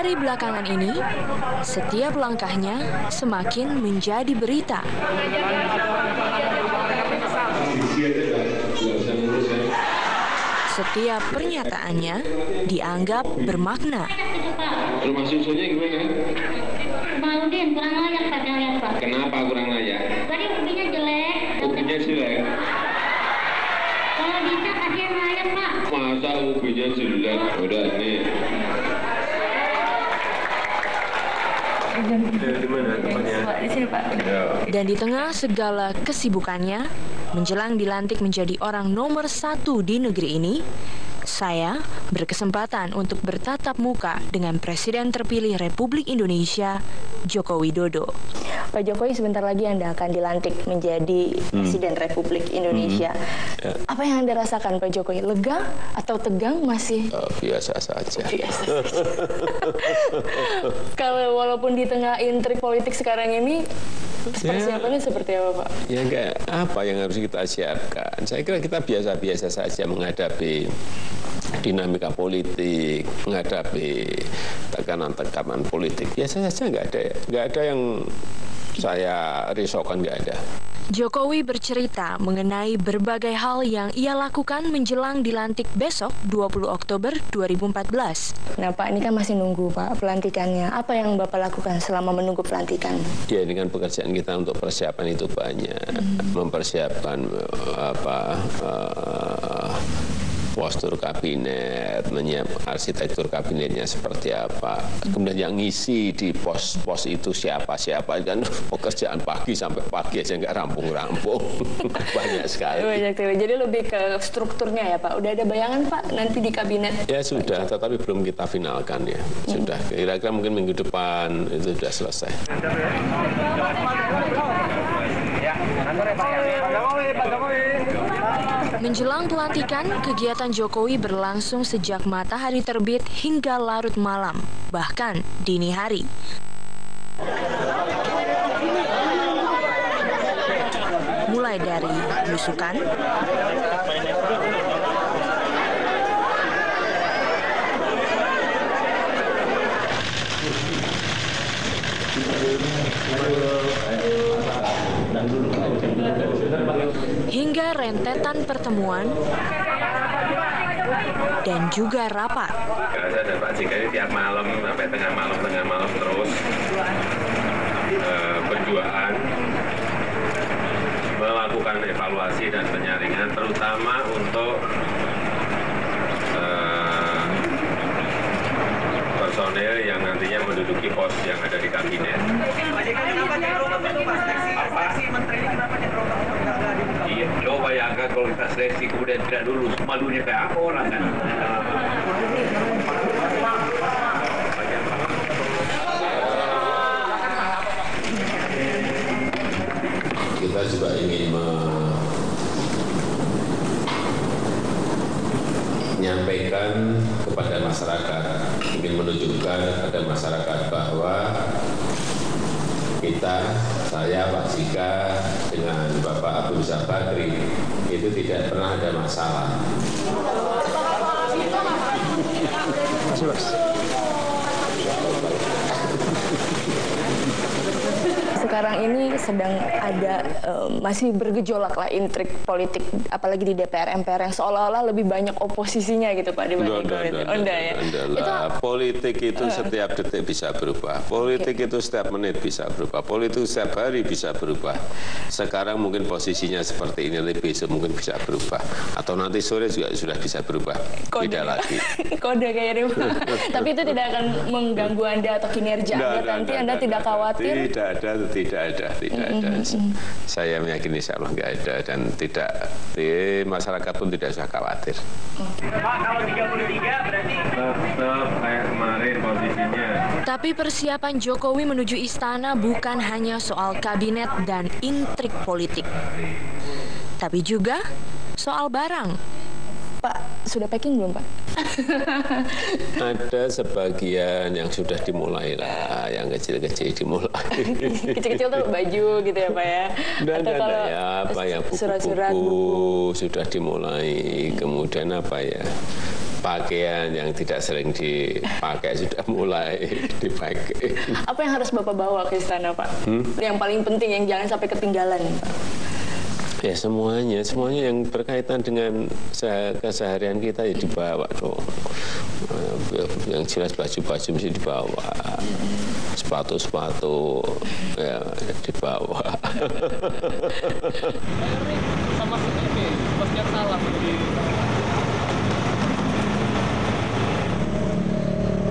hari belakangan ini, setiap langkahnya semakin menjadi berita. Setiap pernyataannya dianggap bermakna. Rumah susunya gimana? Bang Udin, kurang layak Pak, lihat Pak. Kenapa kurang layak? Tadi ubinya jelek. Ubinya jelek? Kalau bisa kasih yang layak Pak. Masa ubinya jelek? Udah nih. Di mana tempatnya? Di sini Pak. Dan di tengah segala kesibukannya, menjelang dilantik menjadi orang nomor 1 di negeri ini, saya berkesempatan untuk bertatap muka dengan Presiden terpilih Republik Indonesia, Joko Widodo. Pak Jokowi, sebentar lagi Anda akan dilantik menjadi Presiden Republik Indonesia. Ya. Apa yang Anda rasakan, Pak Jokowi? Lega atau tegang masih? Biasa saja. Biasa saja. Kalau walaupun di tengah intrik politik sekarang ini, persiapannya seperti apa, Pak? Ya enggak, apa yang harus kita siapkan? Saya kira kita biasa-biasa saja menghadapi dinamika politik, menghadapi tekanan-tekanan politik. Biasa saja, nggak ada yang saya risaukan, nggak ada. Jokowi bercerita mengenai berbagai hal yang ia lakukan menjelang dilantik besok 20 Oktober 2014. Nah Pak, ini kan masih nunggu Pak pelantikannya. Apa yang Bapak lakukan selama menunggu pelantikan? Ya, ini kan pekerjaan kita untuk persiapan itu banyak. Mempersiapkan postur kabinet, menyiapkan arsitektur kabinetnya seperti apa. Kemudian yang ngisi di pos-pos itu siapa kan pekerjaan pagi sampai pagi aja nggak rampung-rampung. Banyak sekali. Banyak sekali. Jadi lebih ke strukturnya ya Pak. Udah ada bayangan Pak nanti di kabinet? Ya sudah, tetapi belum kita finalkan ya. Sudah, kira-kira mungkin minggu depan itu sudah selesai. Menjelang pelantikan, kegiatan Jokowi berlangsung sejak matahari terbit hingga larut malam, bahkan dini hari. Mulai dari belusukan, hingga rentetan pertemuan dan juga rapat. Saya dan Pak JK ini tiap malam sampai tengah malam terus berjuaan melakukan evaluasi dan penyaringan, terutama untuk personel yang nantinya menduduki pos yang ada di kabinet. Iya, coba bayangkan kalau kita seleksi kemudian tidak lulus, malunya kayak apa orang kan? Kita juga ingin menyampaikan kepada masyarakat, ingin menunjukkan kepada masyarakat bahwa saya, Pak JK, dengan Bapak Abu Rizal Bakri itu tidak pernah ada masalah. Sekarang ini sedang ada masih bergejolak lah intrik politik, apalagi di DPR MPR yang seolah-olah lebih banyak oposisinya gitu Pak dibanding politik itu setiap detik bisa berubah, politik itu setiap menit bisa berubah, politik setiap hari bisa berubah. Sekarang mungkin posisinya seperti ini, lebih mungkin bisa berubah, atau nanti sore juga sudah bisa berubah. Tidak lagi. Kode kayaknya. Tapi itu tidak akan mengganggu Anda atau kinerja Anda nanti. Anda tidak khawatir? Tidak ada. Saya meyakini insya Allah nggak ada, dan masyarakat pun tidak usah khawatir. Pak, kalau 33 berarti Tetap kayak kemarin posisinya. Tapi persiapan Jokowi menuju istana bukan hanya soal kabinet dan intrik politik, tapi juga soal barang. Pak, sudah packing belum Pak? Ada sebagian yang sudah dimulai lah, yang kecil-kecil dimulai. Kecil-kecil tuh baju gitu ya Pak ya? Dan buku-buku sudah dimulai, kemudian pakaian yang tidak sering dipakai sudah mulai dipakai. Apa yang harus Bapak bawa ke istana, Pak? Yang paling penting, yang jangan sampai ketinggalan, Pak. Ya semuanya yang berkaitan dengan keseharian kita ya dibawa dong. Yang jelas baju-baju mesti dibawa, sepatu ya dibawa. Sama ini bosnya salah.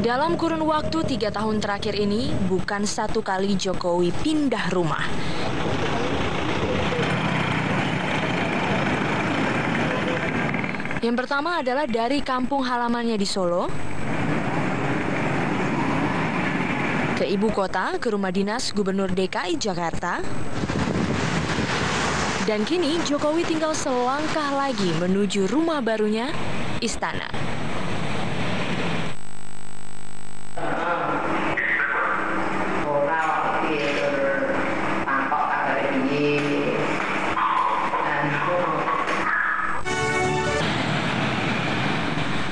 Dalam kurun waktu 3 tahun terakhir ini, bukan satu kali Jokowi pindah rumah. Yang pertama adalah dari kampung halamannya di Solo ke ibu kota, ke rumah dinas Gubernur DKI Jakarta. Dan kini Jokowi tinggal selangkah lagi menuju rumah barunya, Istana.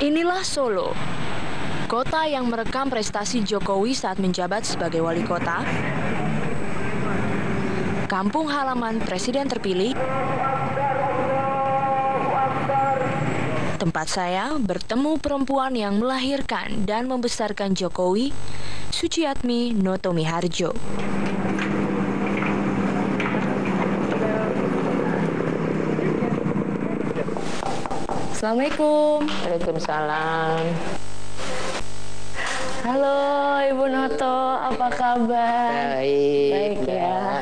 Inilah Solo, kota yang merekam prestasi Jokowi saat menjabat sebagai wali kota, kampung halaman presiden terpilih, tempat saya bertemu perempuan yang melahirkan dan membesarkan Jokowi, Suciatmi Notomiharjo. Assalamualaikum. Waalaikumsalam. Halo Ibu Noto, apa kabar? Baik ya.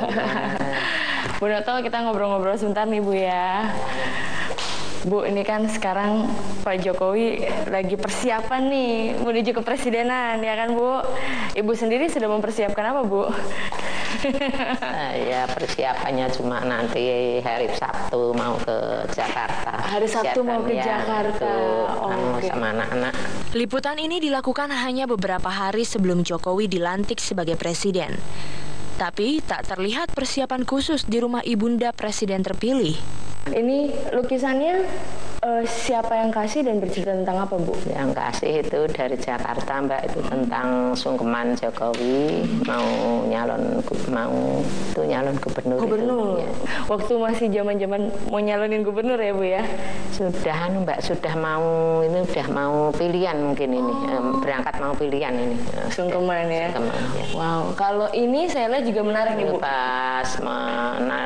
Bu Noto, kita ngobrol-ngobrol sebentar nih Bu ya. Bu, ini kan sekarang Pak Jokowi lagi persiapan nih menuju kepresidenan, ya kan Bu? Ibu sendiri sudah mempersiapkan apa Bu? Ya persiapannya cuma nanti hari Sabtu mau ke Jakarta. Hari Sabtu mau ke Jakarta. Oke. Sama anak-anak. Liputan ini dilakukan hanya beberapa hari sebelum Jokowi dilantik sebagai presiden. Tapi tak terlihat persiapan khusus di rumah ibunda presiden terpilih. Ini lukisannya siapa yang kasih dan bercerita tentang apa Bu? Yang kasih itu dari Jakarta Mbak, itu tentang sungkeman Jokowi mau nyalon gubernur. Gubernur. Itu, ya. Waktu masih zaman-zaman mau nyalonin gubernur ya Bu ya? Sudah Mbak, sudah mau pilihan mungkin ini. Berangkat mau pilihan ini. Sungkeman ya. Sungkeman, ya. Wow, kalau ini saya lihat juga menarik nih Bu. Pas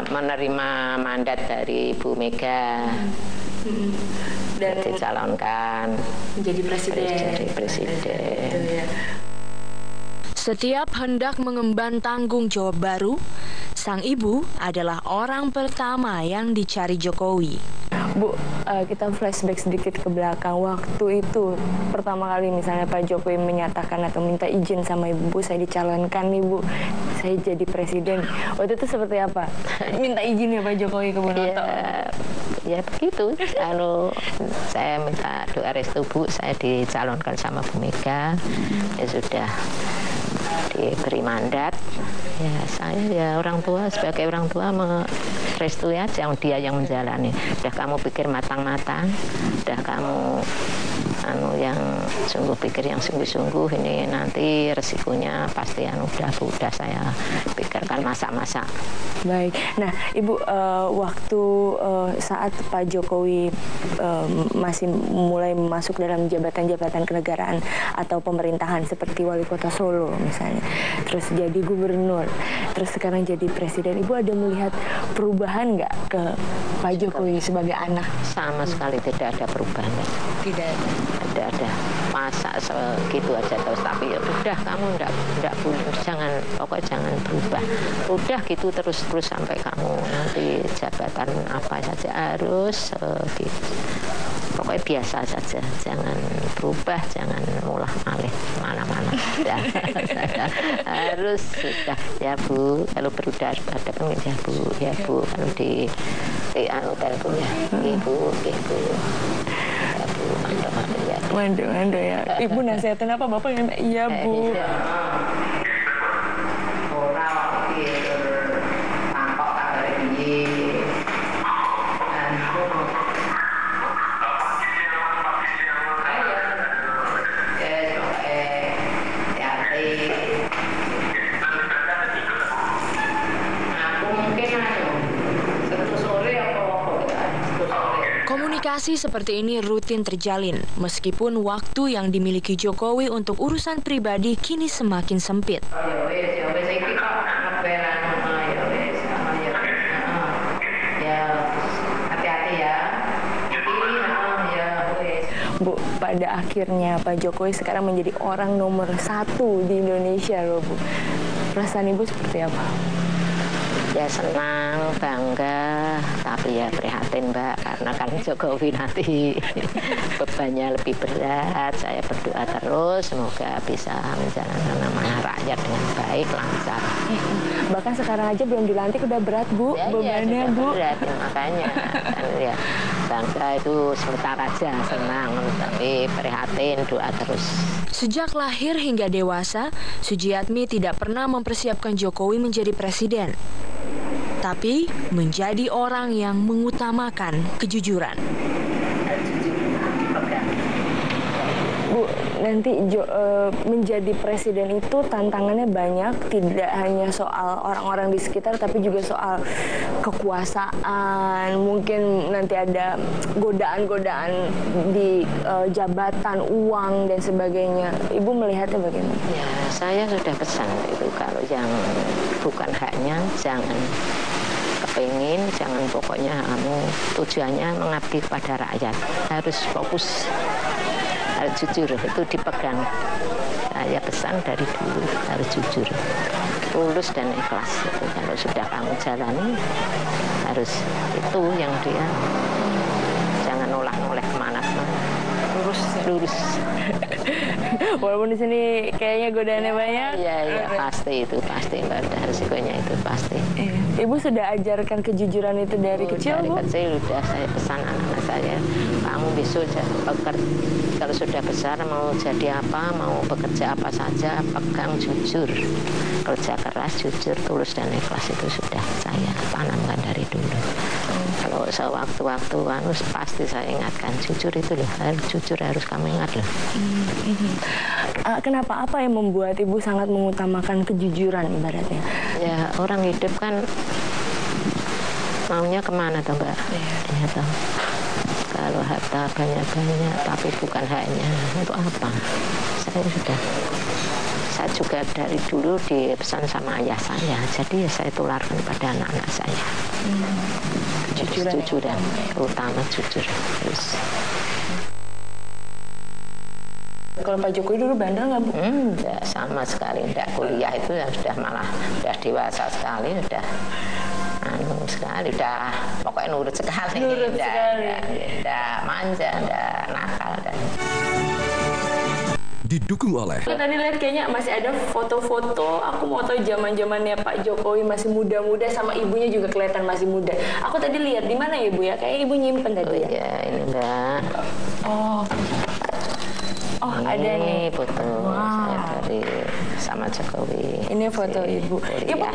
menerima mandat dari Bu Mega. Dan dicalonkan menjadi presiden. Setiap hendak mengemban tanggung jawab baru, sang ibu adalah orang pertama yang dicari Jokowi. Bu, kita flashback sedikit ke belakang. Waktu itu pertama kali misalnya Pak Jokowi menyatakan atau minta izin sama ibu, saya dicalonkan nih Bu, saya jadi presiden. Waktu itu seperti apa? Minta izin ya Pak Jokowi ke Bu Noto? Ya begitu. Lalu saya minta doa restu Bu, saya dicalonkan sama Bu Mega. Ya sudah diberi mandat. Ya saya ya orang tua, sebagai orang tua merestui aja dia yang menjalani. Udah kamu pikir matang-matang, udah kamu yang pikir yang sungguh-sungguh, ini nanti resikonya pasti udah saya pikirkan masa-masa. Baik. Nah, Ibu, waktu saat Pak Jokowi masih mulai masuk dalam jabatan-jabatan kenegaraan atau pemerintahan seperti wali kota Solo misalnya, terus jadi gubernur, terus sekarang jadi presiden, Ibu ada melihat perubahan nggak ke Pak Jokowi sebagai anak? Sama sekali tidak ada perubahan. Tidak ada. Masa segitu aja terus, tapi ya udah kamu enggak pokoknya jangan berubah. Udah gitu terus sampai kamu nanti jabatan apa saja harus gitu. Pokoknya biasa saja, jangan berubah, jangan mulah-malih mana-mana. Harus sudah ya Bu, kalau berudah ada kan ya Bu, kalau di telepon ya Ibu. Mando ya. Ibu nasihatin apa Bapak? Iya Bu. Relasi seperti ini rutin terjalin, meskipun waktu yang dimiliki Jokowi untuk urusan pribadi kini semakin sempit. Bu, pada akhirnya Pak Jokowi sekarang menjadi orang nomor 1 di Indonesia loh, Bu. Perasaan Ibu seperti apa? Ya senang, bangga, tapi ya prihatin Mbak, karena kan Jokowi nanti bebannya lebih berat. Saya berdoa terus, semoga bisa menjalankan amanah rakyat dengan baik, lancar. Bahkan sekarang aja belum dilantik udah berat, Bu, bebannya, ya, Bu. Berat, ya, makanya kan ya bangga itu sebentar aja, senang, tapi prihatin, doa terus. Sejak lahir hingga dewasa, Sujiatmi tidak pernah mempersiapkan Jokowi menjadi presiden, tapi menjadi orang yang mengutamakan kejujuran. Bu, nanti menjadi presiden itu tantangannya banyak, tidak hanya soal orang-orang di sekitar, tapi juga soal kekuasaan. Mungkin nanti ada godaan-godaan di jabatan, uang, dan sebagainya. Ibu melihatnya bagaimana? Ya, saya sudah pesan itu, kalau yang bukan haknya jangan kepingin, jangan, pokoknya kamu tujuannya mengabdi kepada rakyat, harus fokus, harus jujur, itu dipegang. Saya pesan dari dulu, harus jujur, tulus dan ikhlas. Itu kalau sudah kamu jalani, harus itu yang dia, jangan nolak-nolak kemana-mana, lurus. Walaupun di sini kayaknya godaannya banyak. Iya, pasti itu, pasti Mbak, ada resikonya itu pasti. Ibu sudah ajarkan kejujuran itu dari kecil, dari Bu? kecil sudah saya pesan anak-anak saya, kamu besok kalau sudah besar mau jadi apa, mau bekerja apa saja, pegang jujur, kerja keras, jujur, tulus dan ikhlas, itu sudah saya tanamkan dari dulu. Kalau sewaktu-waktu pasti saya ingatkan, jujur itu loh, jujur harus kamu ingat loh. Kenapa, apa yang membuat Ibu sangat mengutamakan kejujuran ibaratnya? Ya, orang hidup kan maunya kemana toh Mbak? Iya toh. Kalau harta banyak-banyak tapi bukan haknya, untuk apa? Saya juga dari dulu dipesan sama ayah saya, jadi ya saya tularkan pada anak-anak saya. Kejujuran, terutama jujur. Terus. Kalau Pak Jokowi dulu bandel nggak, Bu? Enggak, sama sekali enggak. Kuliah itu ya sudah malah udah dewasa sekali, udah sekali, udah pokoknya nurut sekali. Nurut sekali. Udah manja, udah nakal dan didukung oleh. Aku tadi lihat kayaknya masih ada foto-foto. Aku mau tahu zaman-zamannya Pak Jokowi masih muda-muda, sama ibunya juga kelihatan masih muda. Aku tadi lihat di mana ya, Bu ya? Kayak Ibu nyimpen tadi ya. Iya, ini Mbak. Oh, ada nih foto saya dari sama Jokowi. Ini foto Ibu. Ibu,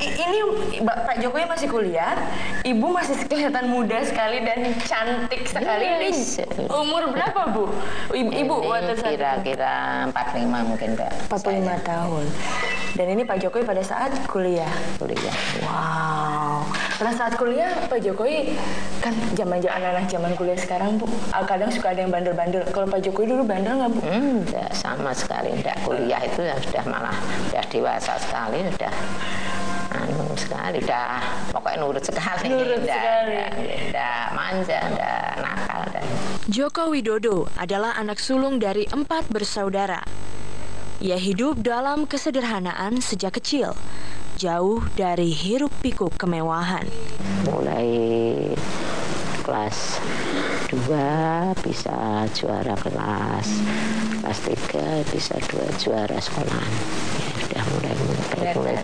ini Pak Jokowi masih kuliah. Ibu masih kelihatan muda sekali dan cantik sekali. Yes. Ini umur berapa, Bu? Ibu waktu saat kira-kira 45 mungkin, Mbak. 45 tahun. Dan ini Pak Jokowi pada saat kuliah. Kuliah. Wow. Pada saat kuliah Pak Jokowi kan anak-anak zaman kuliah sekarang, Bu, kadang suka ada yang bandel-bandel. Kalau Pak Jokowi dulu bandel nggak, Bu? Enggak, sama sekali enggak. Kuliah itu ya sudah malah udah dewasa sekali, udah sekali, udah pokoknya nurut sekali. Udah manja, udah nakal dan. Joko Widodo adalah anak sulung dari 4 bersaudara. Ia hidup dalam kesederhanaan sejak kecil, jauh dari hiruk-pikuk kemewahan. Mulai kelas 2 bisa juara kelas 3 bisa 2 juara sekolahan. Ya, udah mulai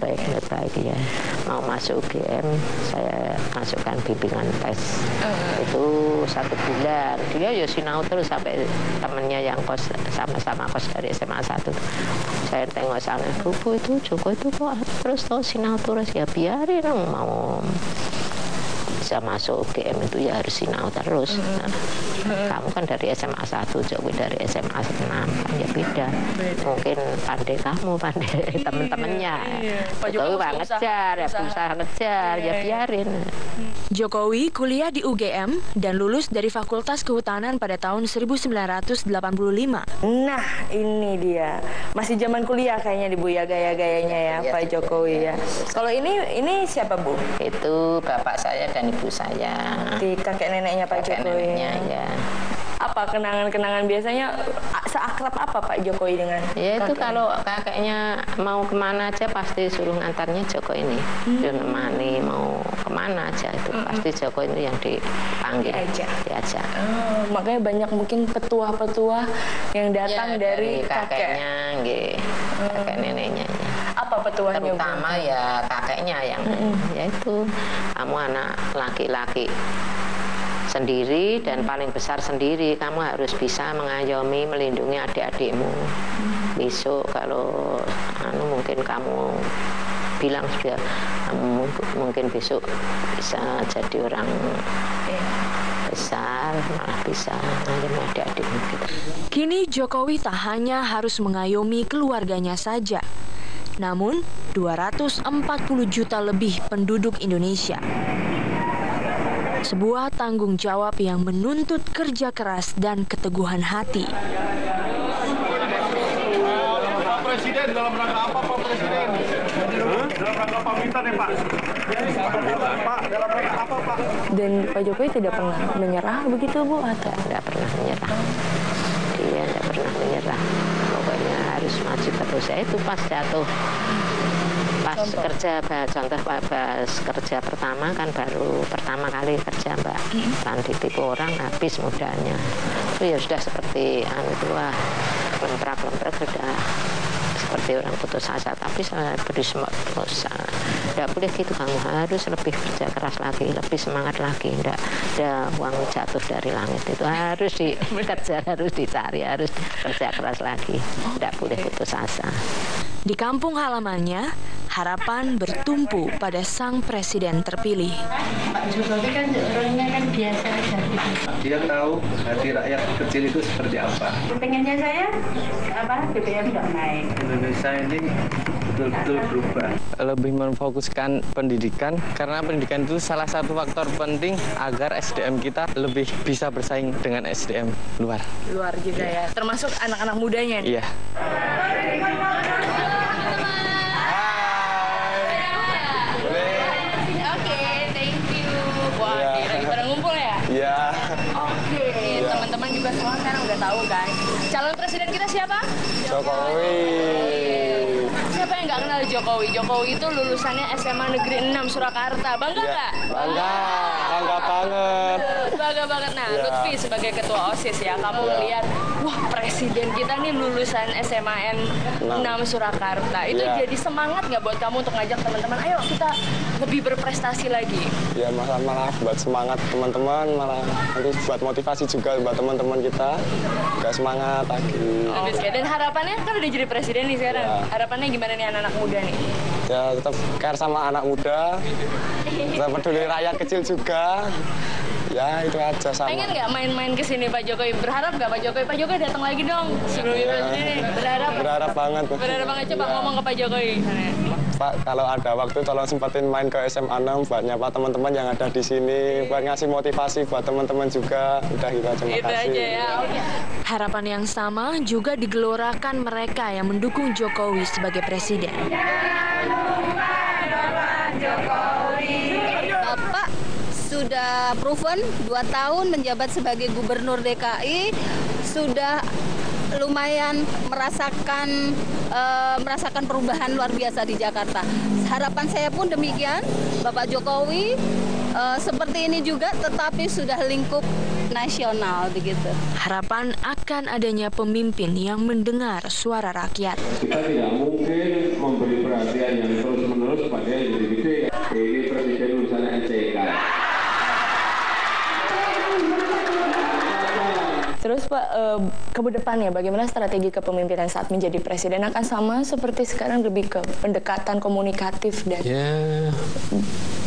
baik ya. Mau masuk UGM, saya masukkan bimbingan tes. Itu 1 bulan. Dia ya sinau terus sampai temennya yang kos sama-sama kos dari SMA 1. Saya tengok sana, Bu itu Joko itu kok terus sinau terus, ya biarin mau bisa masuk UGM itu ya harus sinau terus. Nah, kamu kan dari SMA 1, Jokowi dari SMA 6, kan ya beda. Mungkin pandai kamu, pandai teman-temannya. Pak Jokowi mah ngejar, ya berusaha ngejar, ya biarin. Jokowi kuliah di UGM dan lulus dari Fakultas Kehutanan pada tahun 1985. Nah, ini dia. Masih zaman kuliah kayaknya di Bu ya, gaya-gayanya ya Iya, Pak Jokowi ya. Kalau ini siapa Bu? Itu bapak saya dan ibu saya. Di kakek neneknya Pak Kakek Jokowi. neneknya, ya. Apa kenangan-kenangan biasanya seakrab apa Pak Jokowi dengan Ya itu kakek? kalau kakeknya mau kemana aja pasti suruh ngantarnya Joko ini. Dia nemani mau kemana aja itu pasti Joko ini yang dipanggil. Diajak. Oh, makanya banyak mungkin petua-petua yang datang Ya, dari kakek. kakeknya, nggih. Kakek neneknya. Ya. Apa petuahnya Bu? Terutama ya kakeknya yang yaitu kamu anak laki-laki sendiri dan paling besar sendiri, kamu harus bisa mengayomi, melindungi adik-adikmu. Besok kalau mungkin kamu bilang sudah mungkin besok bisa jadi orang besar, malah bisa mengayomi adik-adikmu gitu. Kini Jokowi tak hanya harus mengayomi keluarganya saja, namun 240 juta lebih penduduk Indonesia. Sebuah tanggung jawab yang menuntut kerja keras dan keteguhan hati. Pak Presiden dalam rangka apa Pak Presiden? Dalam rangka pamitan ya Pak? Pak, dalam rangka apa Pak? Dan Pak Jokowi tidak pernah menyerah begitu Bu atau? Tidak pernah menyerah. Dia tidak pernah menyerah. Pokoknya harus maju terus. Ya itu pas jatuh. Pas kerja, contoh pas kerja pertama kan baru pertama kali kerja Mbak. Kan ditipu orang habis mudanya. Itu ya sudah seperti tua lemprak sudah seperti orang putus asa. Tapi saya beri semangat. Tidak boleh gitu, kamu harus lebih kerja keras lagi, lebih semangat lagi. Tidak ada uang jatuh dari langit, itu harus dikerja, harus dicari, harus kerja keras lagi. Tidak boleh putus asa. Di kampung halamannya, harapan bertumpu pada sang presiden terpilih. Pak Jokowi kan orangnya kan biasa aja gitu. Dia tahu hati rakyat kecil itu seperti apa. Pengennya saya BBM nggak naik. Indonesia ini betul-betul berubah. Lebih memfokuskan pendidikan, karena pendidikan itu salah satu faktor penting agar SDM kita lebih bisa bersaing dengan SDM luar. Luar juga ya. Termasuk anak-anak mudanya nih. Iya. Oke, thank you. Wah, lagi pada ngumpul ya? Iya. Oke, teman-teman juga semua sekarang udah tahu kan. Calon presiden kita siapa? Jokowi. Siapa yang nggak kenal Jokowi? Jokowi itu lulusannya SMA Negeri 6 Surakarta. Bangga nggak? Bangga banget. Bangga banget. Nah, Lutfi sebagai ketua OSIS ya, kamu ngelihat, wah presiden kita nih lulusan SMAN 6 Surakarta. Itu jadi semangat nggak buat kamu untuk ngajak teman-teman, ayo kita lebih berprestasi lagi? Ya malah buat semangat teman-teman, malah nanti buat motivasi juga buat teman-teman kita, gak semangat lagi. Dan harapannya kan udah jadi presiden nih sekarang. Harapannya gimana nih anak-anak muda nih? Ya tetap care sama anak muda, tetap peduli rakyat kecil juga. Ya itu aja sama. Pengen nggak main-main ke sini Pak Jokowi? Berharap nggak Pak Jokowi? Pak Jokowi datang lagi dong sebelum ini. Berharap banget. Berharap banget. Coba ngomong ke Pak Jokowi. Pak, kalau ada waktu tolong sempatin main ke SMA 6 buat nyapa teman-teman yang ada di sini, buat ngasih motivasi buat teman-teman juga. Udah gitu aja, makasih. Itu aja ya. Harapan yang sama juga digelorakan mereka yang mendukung Jokowi sebagai presiden. Bapak sudah proven 2 tahun menjabat sebagai gubernur DKI, sudah lumayan merasakan perubahan luar biasa di Jakarta. Harapan saya pun demikian, Bapak Jokowi seperti ini juga, tetapi sudah lingkup nasional begitu. Harapan akan adanya pemimpin yang mendengar suara rakyat. Kita tidak mungkin memberi perhatian yang terus-menerus pada yang gede-gede. Ini presiden lulusan NCK. Terus Bapak ke depannya bagaimana strategi kepemimpinan saat menjadi presiden? Akan sama seperti sekarang, lebih ke pendekatan komunikatif dan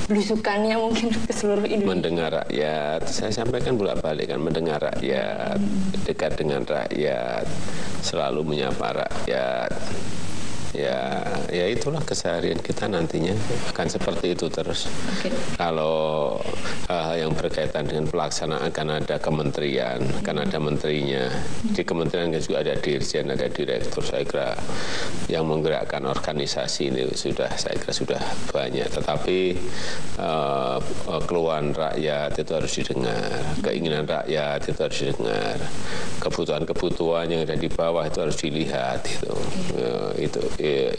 belusukannya mungkin ke seluruh Indonesia? Mendengar rakyat, saya sampaikan bolak-balik kan, mendengar rakyat, dekat dengan rakyat, selalu menyapa rakyat. Ya itulah keseharian kita nantinya akan seperti itu terus. Kalau hal-hal yang berkaitan dengan pelaksanaan akan ada kementerian, akan ada menterinya. Di kementerian juga ada dirjen, ada direktur. Saya kira yang menggerakkan organisasi ini saya kira sudah banyak. Tetapi keluhan rakyat itu harus didengar, keinginan rakyat itu harus didengar, kebutuhan-kebutuhan yang ada di bawah itu harus dilihat.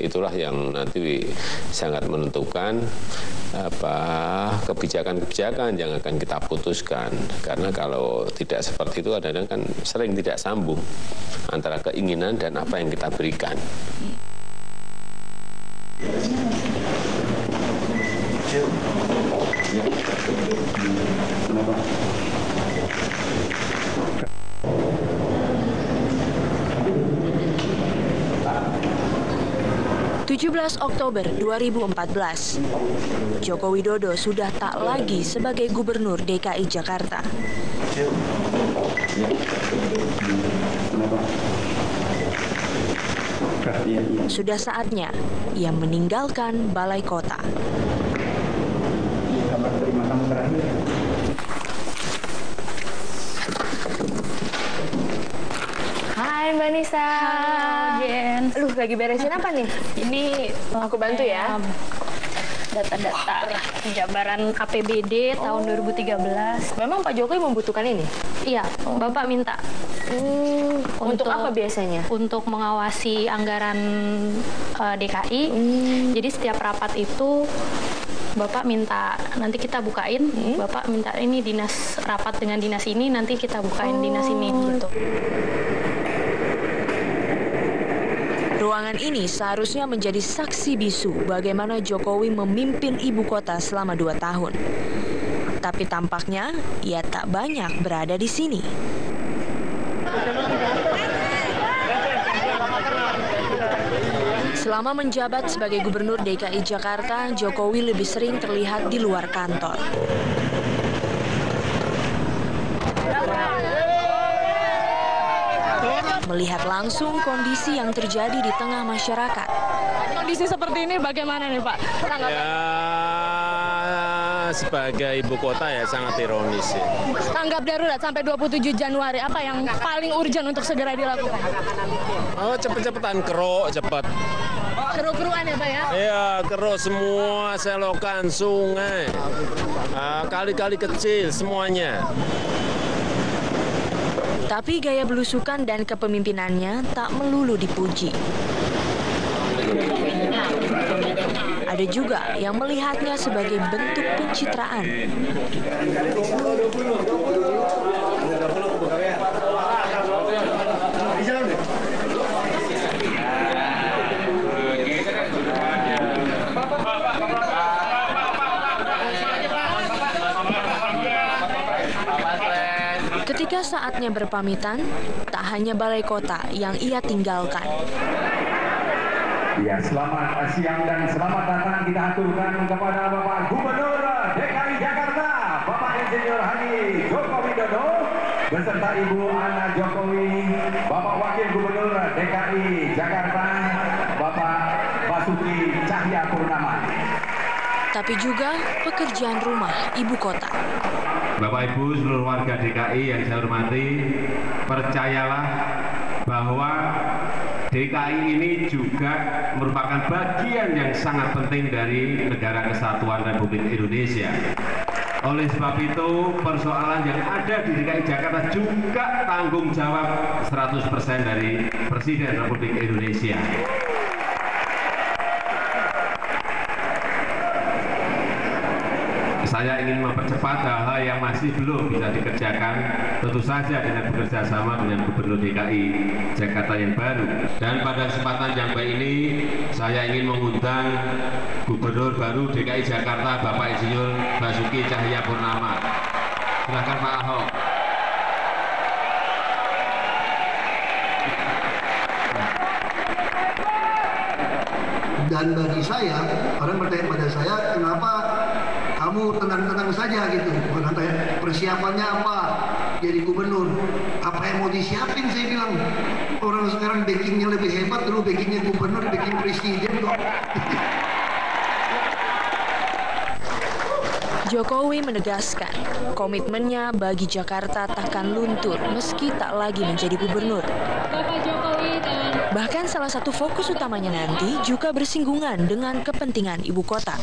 Itulah yang nanti sangat menentukan kebijakan-kebijakan yang akan kita putuskan. Karena kalau tidak seperti itu kadang-kadang kan sering tidak sambung antara keinginan dan apa yang kita berikan. 17 Oktober 2014, Joko Widodo sudah tak lagi sebagai Gubernur DKI Jakarta. Sudah saatnya ia meninggalkan balai kota. Hai Mbak Nisa. Jen. Lagi beresin apa nih? Ini aku bantu ya. Data-data penjabaran APBD tahun 2013. Memang Pak Jokowi membutuhkan ini? Iya, Bapak minta. Untuk apa biasanya? Untuk mengawasi anggaran DKI. Jadi setiap rapat itu Bapak minta, nanti kita bukain, Bapak minta ini dinas, rapat dengan dinas ini, nanti kita bukain dinas ini gitu. Ruangan ini seharusnya menjadi saksi bisu bagaimana Jokowi memimpin ibu kota selama 2 tahun. Tapi tampaknya ia tak banyak berada di sini. Selama menjabat sebagai Gubernur DKI Jakarta, Jokowi lebih sering terlihat di luar kantor. Melihat langsung kondisi yang terjadi di tengah masyarakat. Kondisi seperti ini bagaimana nih Pak? Sebagai ibu kota ya sangat ironis ya. Tanggap darurat sampai 27 Januari, apa yang paling urgent untuk segera dilakukan? Cepet-cepetan keruk, cepet. Keruk-keruan ya Pak ya? Iya, keruk semua, selokan, sungai, kali-kali kecil semuanya. Tapi gaya belusukan dan kepemimpinannya tak melulu dipuji. Ada juga yang melihatnya sebagai bentuk pencitraan. Ketika saatnya berpamitan, tak hanya balai kota yang ia tinggalkan. Ya, selamat siang dan selamat datang kita aturkan kepada Bapak Gubernur DKI Jakarta, Bapak Insinyur Haji Joko Widodo, beserta Ibu Ana Jokowi, Bapak Wakil Gubernur DKI Jakarta, Bapak Basuki Cahayapurnama. Tapi juga pekerjaan rumah ibu kota. Bapak Ibu seluruh warga DKI yang saya hormati, percayalah bahwa DKI ini juga merupakan bagian yang sangat penting dari Negara Kesatuan Republik Indonesia. Oleh sebab itu, persoalan yang ada di DKI Jakarta juga tanggung jawab 100% dari Presiden Republik Indonesia. Saya ingin mempercepat hal-hal yang masih belum bisa dikerjakan, tentu saja dengan bekerja sama dengan Gubernur DKI Jakarta yang baru. Dan pada kesempatan yang baik ini, saya ingin mengundang Gubernur baru DKI Jakarta, Bapak Insinyur Basuki Cahayapurnama. Silakan Pak Ahok. Dan bagi saya, orang bertanya pada saya, kenapa kamu tenang-tenang saja gitu? Orang tanya, persiapannya apa jadi gubernur? Apa yang mau disiapin? Saya bilang, orang sekarang backingnya lebih hebat, dulu backingnya gubernur, backing presiden kok. Jokowi menegaskan komitmennya bagi Jakarta takkan luntur meski tak lagi menjadi gubernur. Bahkan salah satu fokus utamanya nanti juga bersinggungan dengan kepentingan ibu kota.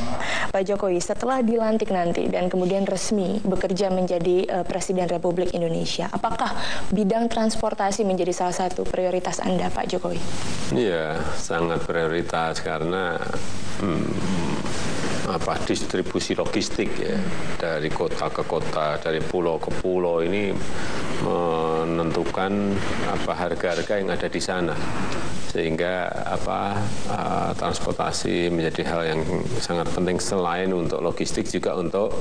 Pak Jokowi, setelah dilantik nanti dan kemudian resmi bekerja menjadi Presiden Republik Indonesia, apakah bidang transportasi menjadi salah satu prioritas Anda, Pak Jokowi? Iya, sangat prioritas karena distribusi logistik ya, dari kota ke kota, dari pulau ke pulau ini menentukan harga-harga yang ada di sana, sehingga transportasi menjadi hal yang sangat penting selain untuk logistik juga untuk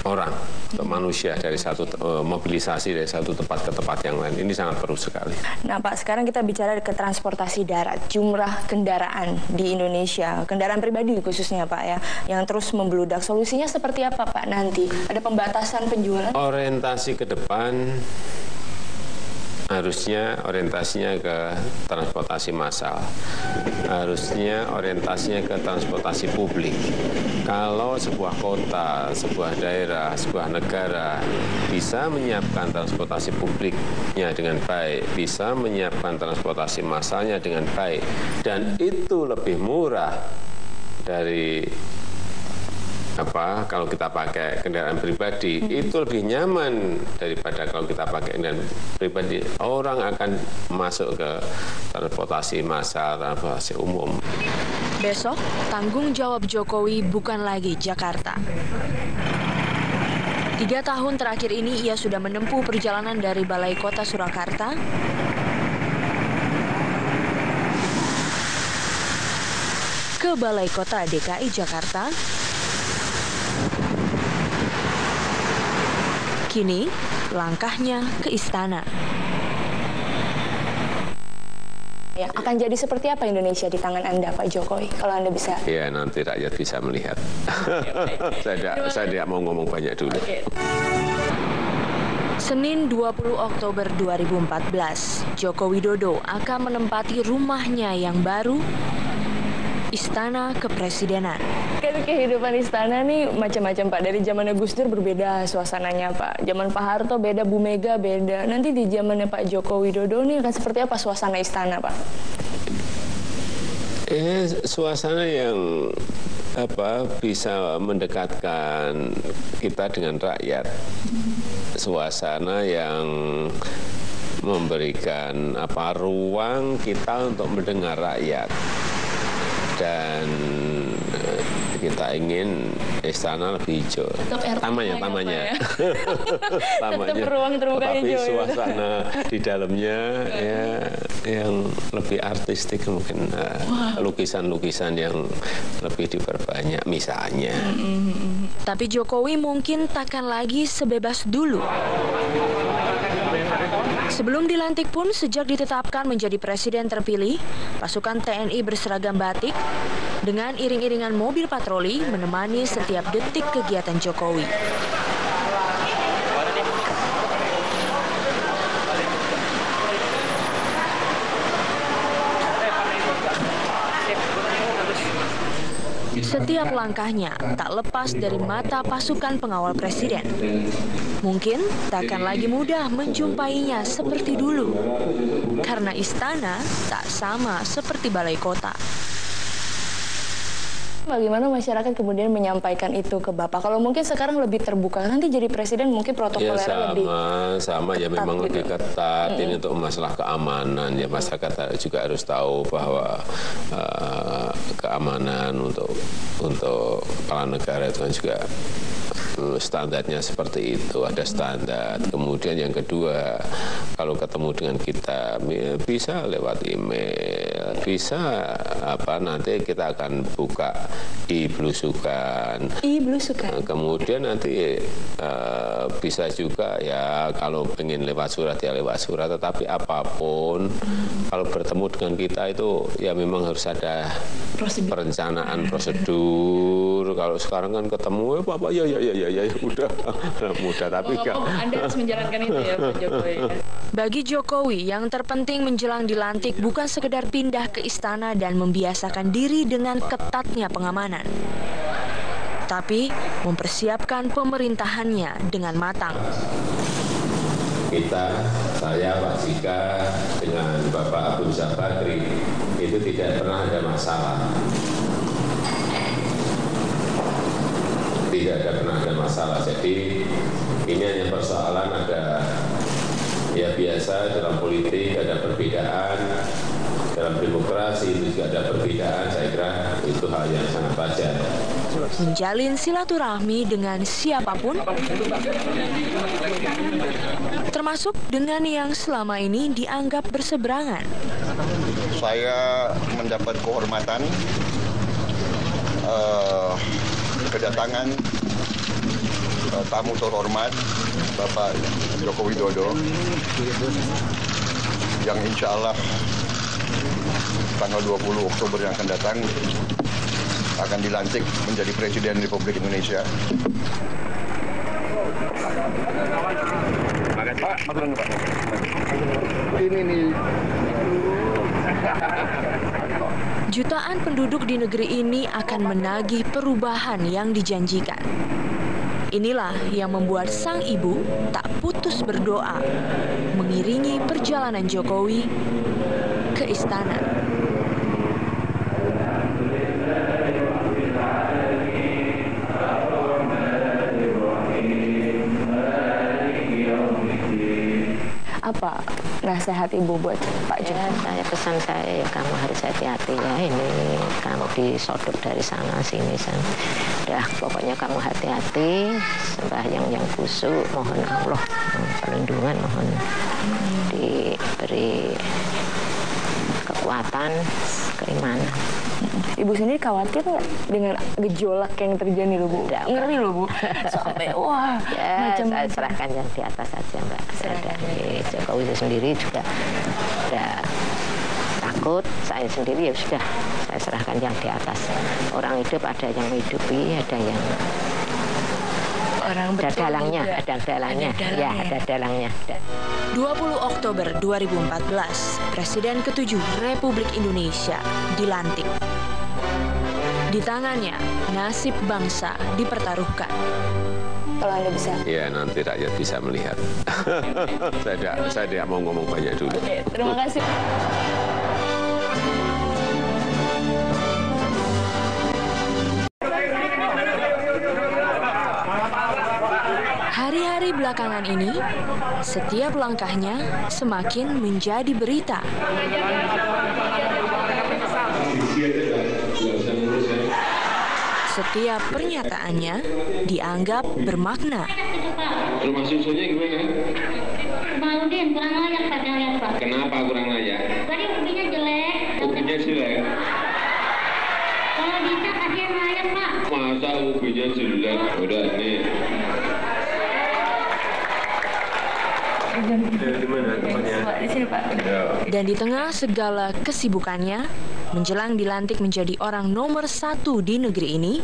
orang, untuk manusia, dari satu mobilisasi dari satu tempat ke tempat yang lain. Ini sangat perlu sekali. Nah Pak, sekarang kita bicara ke transportasi darat. Jumlah kendaraan di Indonesia, kendaraan pribadi khususnya Pak ya, yang terus membludak. Solusinya seperti apa Pak nanti? Ada pembatasan penjualan? Orientasi ke depan harusnya orientasinya ke transportasi massal, harusnya orientasinya ke transportasi publik. Kalau sebuah kota, sebuah daerah, sebuah negara bisa menyiapkan transportasi publiknya dengan baik, bisa menyiapkan transportasi massalnya dengan baik, dan itu lebih murah dari kalau kita pakai kendaraan pribadi, itu lebih nyaman daripada kalau kita pakai kendaraan pribadi. Orang akan masuk ke transportasi massal, transportasi umum. Besok, tanggung jawab Jokowi bukan lagi Jakarta. 3 tahun terakhir ini ia sudah menempuh perjalanan dari Balai Kota Surakarta ke Balai Kota DKI Jakarta. Kini, langkahnya ke istana. Ya, akan jadi seperti apa Indonesia di tangan Anda, Pak Jokowi, kalau Anda bisa? Ya, nanti rakyat bisa melihat. Saya tidak mau ngomong banyak dulu. Senin 20 Oktober 2014, Joko Widodo akan menempati rumahnya yang baru, Istana Kepresidenan. Kehidupan istana nih macam-macam Pak. Dari zamannya Gus Dur berbeda suasananya Pak. Zaman Pak Harto beda, Bu Mega beda. Nanti di zamannya Pak Joko Widodo nih akan seperti apa suasana istana Pak? Suasana yang bisa mendekatkan kita dengan rakyat. Suasana yang memberikan ruang kita untuk mendengar rakyat. Dan kita ingin istana lebih hijau. Tamannya. Tetap ruang terbuka hijau. Tapi suasana di dalamnya ya yang lebih artistik, mungkin lukisan-lukisan yang lebih diperbanyak misalnya. Tapi Jokowi mungkin takkan lagi sebebas dulu. Sebelum dilantik pun, sejak ditetapkan menjadi presiden terpilih, pasukan TNI berseragam batik dengan iring-iringan mobil patroli menemani setiap detik kegiatan Jokowi. Setiap langkahnya tak lepas dari mata pasukan pengawal presiden. Mungkin takkan lagi mudah menjumpainya seperti dulu, karena istana tak sama seperti balai kota. Bagaimana masyarakat kemudian menyampaikan itu ke Bapak? Kalau mungkin sekarang lebih terbuka, nanti jadi presiden mungkin protokolernya lebih sama ya, memang gitu. Lebih ketat. Ini untuk masalah keamanan ya, masyarakat juga harus tahu bahwa keamanan untuk kepala negara itu kan juga standarnya seperti itu, ada standar. Kemudian yang kedua, kalau ketemu dengan kita bisa lewat email, bisa nanti kita akan buka i-Blusukan. Kemudian nanti bisa juga ya kalau pengen lewat surat ya lewat surat, tetapi apapun kalau bertemu dengan kita itu ya memang harus ada perencanaan prosedur. Kalau sekarang kan ketemu Bapak ya udah mudah, tapi Anda harus menjalankan itu ya Pak Jokowi. Bagi Jokowi, yang terpenting menjelang dilantik bukan sekedar pindah ke istana dan membiasakan diri dengan ketatnya pengamanan, tapi mempersiapkan pemerintahannya dengan matang. Saya, Pak Jika, dengan Bapak Abu Rizal Bakri itu tidak pernah ada masalah. Pernah ada masalah. Jadi ini hanya persoalan ada ya biasa dalam politik ada perbedaan, dalam demokrasi itu juga ada perbedaan. Saya kira itu hal yang sangat wajar. Menjalin silaturahmi dengan siapapun, termasuk dengan yang selama ini dianggap berseberangan. Saya mendapat kehormatan kedatangan tamu terhormat Bapak Joko Widodo yang insya Allah tanggal 20 Oktober yang akan datang akan dilantik menjadi Presiden Republik Indonesia. Ini nih. Jutaan penduduk di negeri ini akan menagih perubahan yang dijanjikan. Inilah yang membuat sang ibu tak putus berdoa mengiringi perjalanan Jokowi ke istana. Apa nasihat Ibu buat Pak Jokowi? Pesan saya ya kamu harus hati-hati ya, ini kamu disodok dari sana sini sana. Udah pokoknya kamu hati-hati, sembahyang yang khusyuk, mohon Allah perlindungan, mohon diberi kekuatan, keimanan. Ibu sendiri khawatir nggak dengan gejolak yang terjadi loh Bu? Ngeri loh Bu, sampai wah ya, macam saya serahkan yang di atas saja Mbak. Dari Jokowi itu sendiri juga udah takut, saya sendiri ya sudah saya serahkan yang di atas. Orang hidup ada yang menghidupi, ada yang ada dalangnya, ya ada dalangnya. 20 Oktober 2014, Presiden ke-7 Republik Indonesia dilantik. Di tangannya, nasib bangsa dipertaruhkan. Kalau Anda bisa. Ya, nanti rakyat bisa melihat. saya tidak mau ngomong banyak dulu. Oke, terima kasih. Hari-hari belakangan ini, setiap langkahnya semakin menjadi berita. Setiap pernyataannya dianggap bermakna. Rumah susunya gimana? Baludin, kurang layak Pak, lihat Pak. Kenapa kurang layak? Tadi ubinya jelek. Ubinya jelek? Kalau bisa kasih yang layak Pak. Masa ubinya jelek? Udah nih. Dan di tengah segala kesibukannya, menjelang dilantik menjadi orang nomor 1 di negeri ini,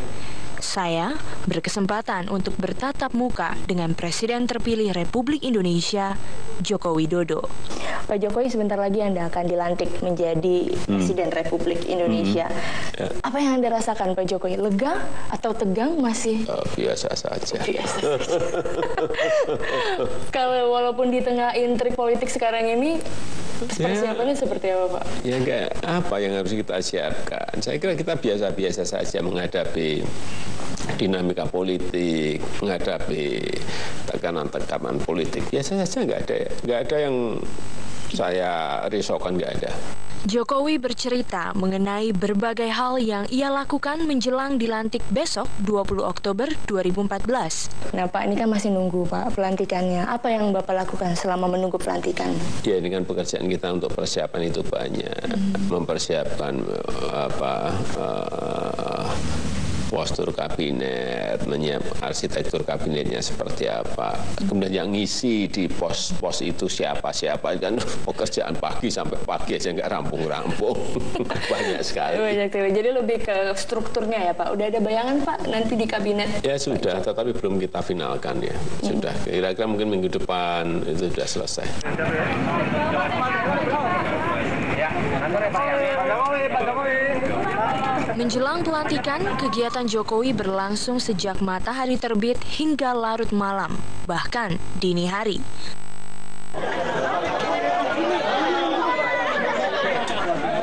saya berkesempatan untuk bertatap muka dengan Presiden terpilih Republik Indonesia, Joko Widodo. Pak Jokowi, sebentar lagi Anda akan dilantik menjadi Presiden Republik Indonesia. Apa yang Anda rasakan Pak Jokowi? Lega atau tegang masih? Biasa saja. Kalau walaupun di tengah intrik politik sekarang ini, persiapannya seperti apa Pak? Ya enggak, apa yang harus kita siapkan? Saya kira kita biasa-biasa saja menghadapi dinamika politik, menghadapi tekanan-tekanan politik. Biasa saja, nggak ada yang saya risaukan, nggak ada. Jokowi bercerita mengenai berbagai hal yang ia lakukan menjelang dilantik besok 20 Oktober 2014. Nah Pak, ini kan masih nunggu Pak pelantikannya. Apa yang Bapak lakukan selama menunggu pelantikan? Ya, dengan pekerjaan kita untuk persiapan itu banyak. Mempersiapkan postur kabinet, menyiapkan arsitektur kabinetnya seperti apa. Kemudian yang ngisi di pos-pos itu siapa-siapa, kan pekerjaan pagi sampai pagi aja nggak rampung-rampung. Banyak sekali. Jadi lebih ke strukturnya ya Pak. Udah ada bayangan Pak nanti di kabinet? Ya sudah, tetapi belum kita finalkan ya. Sudah, kira-kira mungkin minggu depan itu sudah selesai. Menjelang pelantikan, kegiatan Jokowi berlangsung sejak matahari terbit hingga larut malam, bahkan dini hari.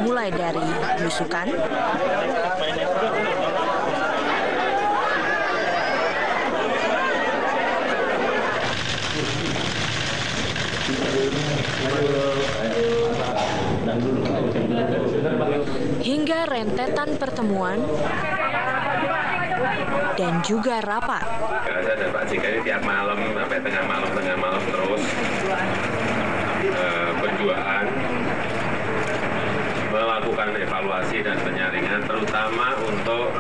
Mulai dari belusukan, hingga rentetan pertemuan dan juga rapat. Saya dan Pak JK ini tiap malam sampai tengah malam terus berduaan melakukan evaluasi dan penyaringan, terutama untuk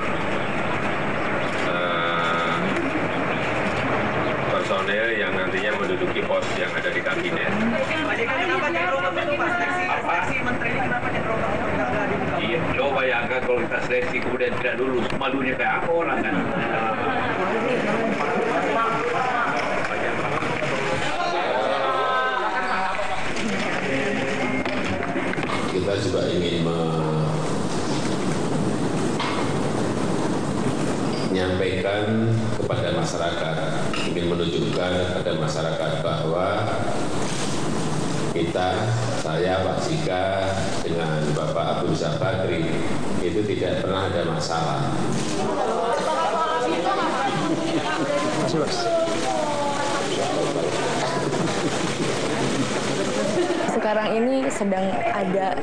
personel yang nantinya menduduki pos yang ada di kabinet. Iya, coba bayangkan kalau kita seleksi kemudian tidak lulus, malunya kayak apa orang kan? Kita juga ingin menyampaikan kepada masyarakat, ingin menunjukkan kepada masyarakat bahwa kita, saya, Pak JK, dengan Bapak Abu Rizal Bakri, itu tidak pernah ada masalah. Sekarang ini sedang ada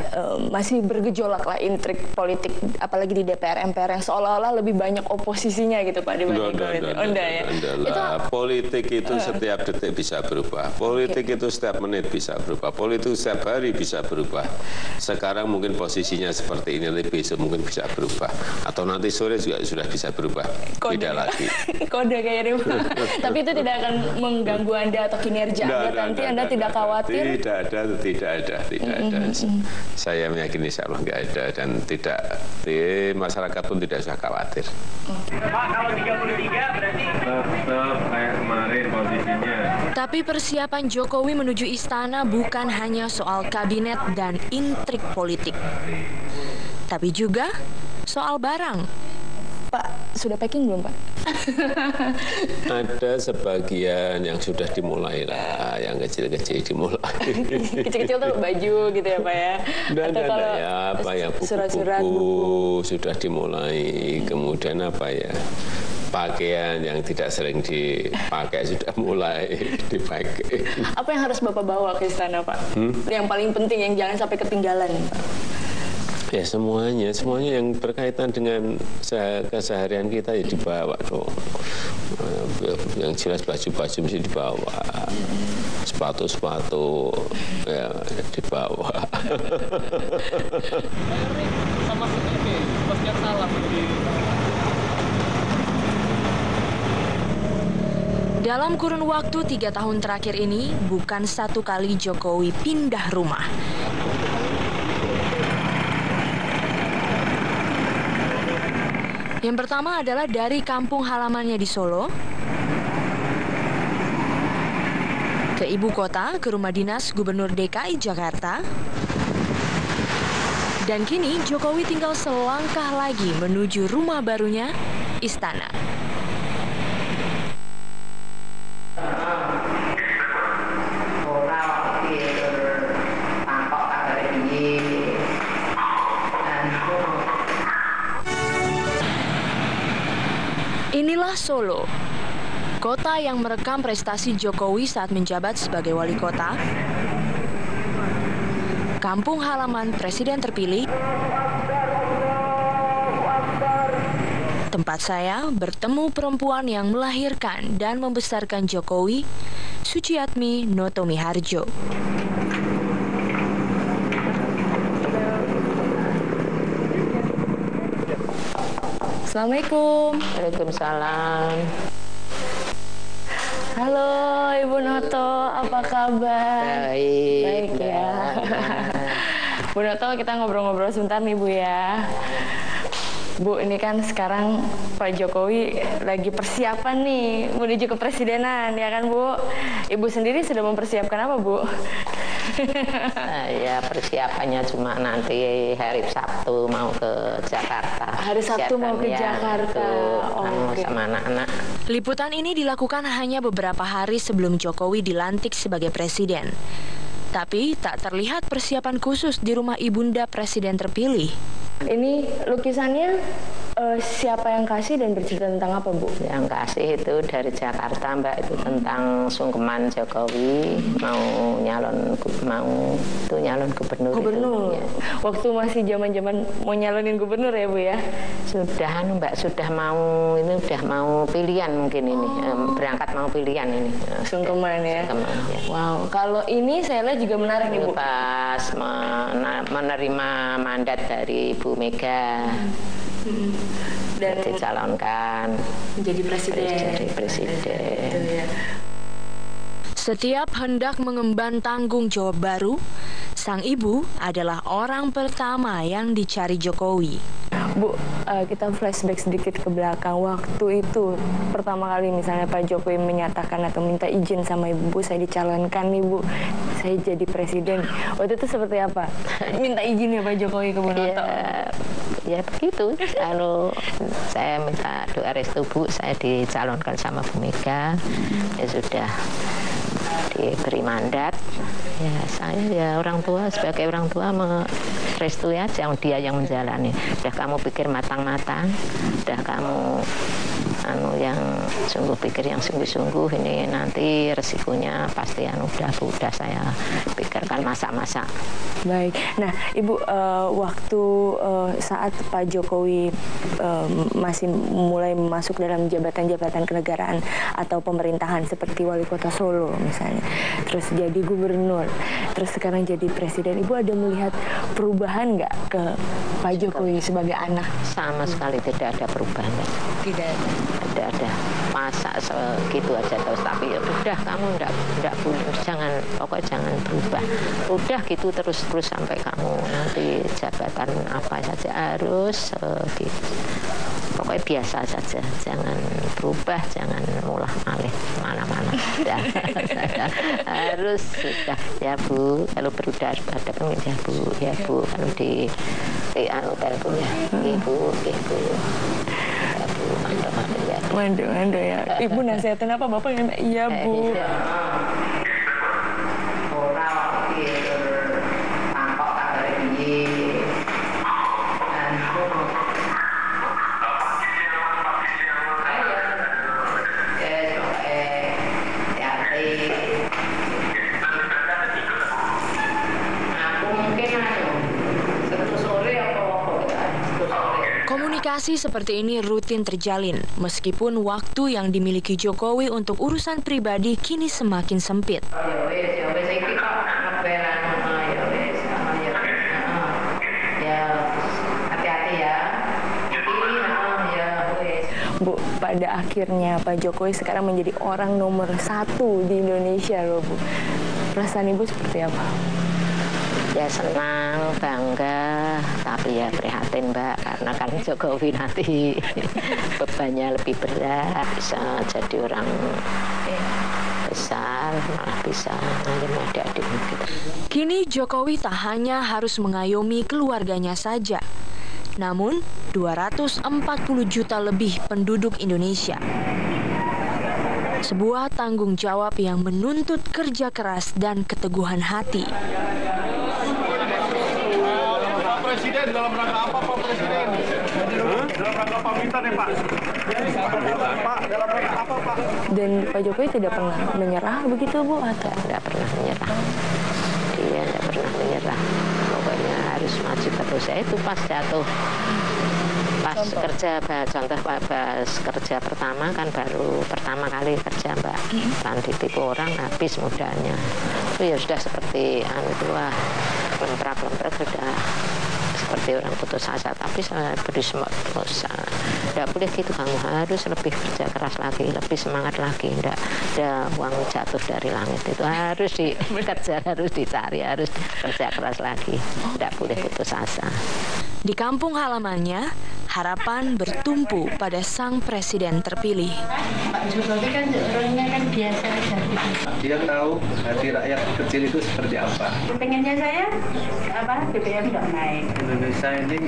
masih bergejolak lah intrik politik, apalagi di DPR MPR yang seolah-olah lebih banyak oposisinya gitu Pak dibanding politik. Politik itu setiap detik bisa berubah. Politik itu setiap menit bisa berubah. Politik setiap hari bisa berubah. Sekarang mungkin posisinya seperti ini, besok mungkin bisa berubah. Atau nanti sore juga sudah bisa berubah. Tidak lagi. Kode kayaknya Pak. Tapi itu tidak akan mengganggu Anda atau kinerja Anda nanti Anda tidak khawatir? Tidak ada. Saya meyakini insya Allah nggak ada dan tidak, masyarakat pun tidak usah khawatir. Pak, kalau 33 berarti Tetap kayak kemarin posisinya. Tapi persiapan Jokowi menuju istana bukan hanya soal kabinet dan intrik politik, tapi juga soal barang. Pak, sudah packing belum Pak? Ada sebagian yang sudah dimulai lah, yang kecil-kecil dimulai. Kecil-kecil tuh baju gitu ya Pak ya? Dan apa ya, buku-buku sudah dimulai, kemudian apa ya, pakaian yang tidak sering dipakai sudah mulai dipakai. Apa yang harus Bapak bawa ke istana Pak? Yang paling penting, yang jangan sampai ketinggalan Pak? Ya semuanya yang berkaitan dengan keseharian kita ya dibawa dong. Yang jelas baju-baju mesti dibawa, sepatu-sepatu ya dibawa. Sama ini, pas salah. Dalam kurun waktu 3 tahun terakhir ini, bukan satu kali Jokowi pindah rumah. Yang pertama adalah dari kampung halamannya di Solo ke ibu kota, ke rumah dinas Gubernur DKI Jakarta. Dan kini Jokowi tinggal selangkah lagi menuju rumah barunya, istana. Inilah Solo, kota yang merekam prestasi Jokowi saat menjabat sebagai wali kota. kampung halaman Presiden terpilih, tempat saya bertemu perempuan yang melahirkan dan membesarkan Jokowi, Suciatmi Notomi Harjo. Assalamualaikum. Waalaikumsalam. Halo Ibu Noto, apa kabar? Baik. Baik ya. Bu Noto, kita ngobrol-ngobrol sebentar nih Bu ya. Bu, ini kan sekarang Pak Jokowi lagi persiapan nih menuju kepresidenan, ya kan Bu? Ibu sendiri sudah mempersiapkan apa Bu? Ya persiapannya cuma nanti hari Sabtu mau ke Jakarta. Hari Sabtu mau ke Jakarta. Sama anak-anak. Liputan ini dilakukan hanya beberapa hari sebelum Jokowi dilantik sebagai presiden. Tapi tak terlihat persiapan khusus di rumah ibunda presiden terpilih. Ini lukisannya siapa yang kasih dan bercerita tentang apa Bu? Yang kasih itu dari Jakarta Mbak, itu tentang sungkeman Jokowi mau nyalon gubernur. Gubernur. Ya. Waktu masih zaman-zaman mau nyalonin gubernur ya Bu ya? Sudah Mbak, sudah mau pilihan mungkin ini. Berangkat mau pilihan ini. Sungkeman ya. Sungkeman, ya. Wow, kalau ini saya lihat juga menarik nih Bu. Pas menerima mandat dari Bu Mega. Dan dicalonkan menjadi presiden. Setiap hendak mengemban tanggung jawab baru, sang ibu adalah orang pertama yang dicari Jokowi. Bu, kita flashback sedikit ke belakang. Waktu itu pertama kali misalnya Pak Jokowi menyatakan atau minta izin sama ibu, saya dicalonkan nih Bu, saya jadi presiden. Waktu itu seperti apa? Minta izin ya Pak Jokowi ke Bu Noto? Ya begitu. Saya minta doa restu Bu, saya dicalonkan sama Bu Mega. Ya sudah diberi mandat. Ya saya ya orang tua, sebagai orang tua merestui aja, dia yang menjalani. Udah kamu pikir matang-matang, udah kamu yang pikir yang sungguh-sungguh, ini nanti resikonya pasti udah saya pikirkan masa-masa. Baik. Nah, Ibu, waktu saat Pak Jokowi masih mulai masuk dalam jabatan-jabatan kenegaraan atau pemerintahan seperti wali kota Solo misalnya, terus jadi gubernur, terus sekarang jadi presiden, Ibu ada melihat perubahan nggak ke Pak Jokowi sebagai anak? Sama sekali tidak ada perubahan. Tidak ada. Masa segitu aja terus, tapi ya udah kamu enggak pokoknya jangan berubah. Udah gitu terus sampai kamu nanti jabatan apa saja harus gitu. Pokoknya biasa saja, jangan berubah, jangan mulah malih mana-mana. Harus sudah ya Bu, kalau berudah ada pun ya Bu, kalau di telepon ya Ibu. Mando ya. Ibu nasihatin apa Bapak? Iya Bu. Komunikasi seperti ini rutin terjalin, meskipun waktu yang dimiliki Jokowi untuk urusan pribadi kini semakin sempit. Bu, pada akhirnya Pak Jokowi sekarang menjadi orang nomor 1 di Indonesia loh Bu. Perasaan Ibu seperti apa? Ya senang, bangga, tapi ya prihatin Mbak, karena kan Jokowi nanti bebannya lebih berat, bisa jadi orang besar, malah bisa ngayomi adik-adik gitu. Kini Jokowi tak hanya harus mengayomi keluarganya saja, namun 240 juta lebih penduduk Indonesia. Sebuah tanggung jawab yang menuntut kerja keras dan keteguhan hati. Presiden dalam rangka apa Pak Presiden? Dalam rangka pamitan ya Pak? Pak, dalam rangka apa Pak? Dan Pak Jokowi tidak pernah menyerah begitu Bu? Atau tidak pernah menyerah. Dia tidak pernah menyerah. terus ya itu pas jatuh. Pas kerja, contoh pas kerja pertama kan baru pertama kali kerja Mbak, kan ditipu orang habis modalnya. Itu ya sudah seperti wah lemprak-lemprak sudah seperti orang putus asa. Tapi saya beri terus tidak boleh gitu, kamu harus lebih kerja keras lagi, lebih semangat lagi. Tidak ada uang jatuh dari langit, itu harus kerja, harus dicari, harus kerja keras lagi, tidak boleh putus asa. Di kampung halamannya, harapan bertumpu pada sang presiden terpilih. Pak Jokowi kan orangnya kan biasa aja. Dia tahu hati rakyat kecil itu seperti apa. Pengennya saya BBM nggak naik. Indonesia ini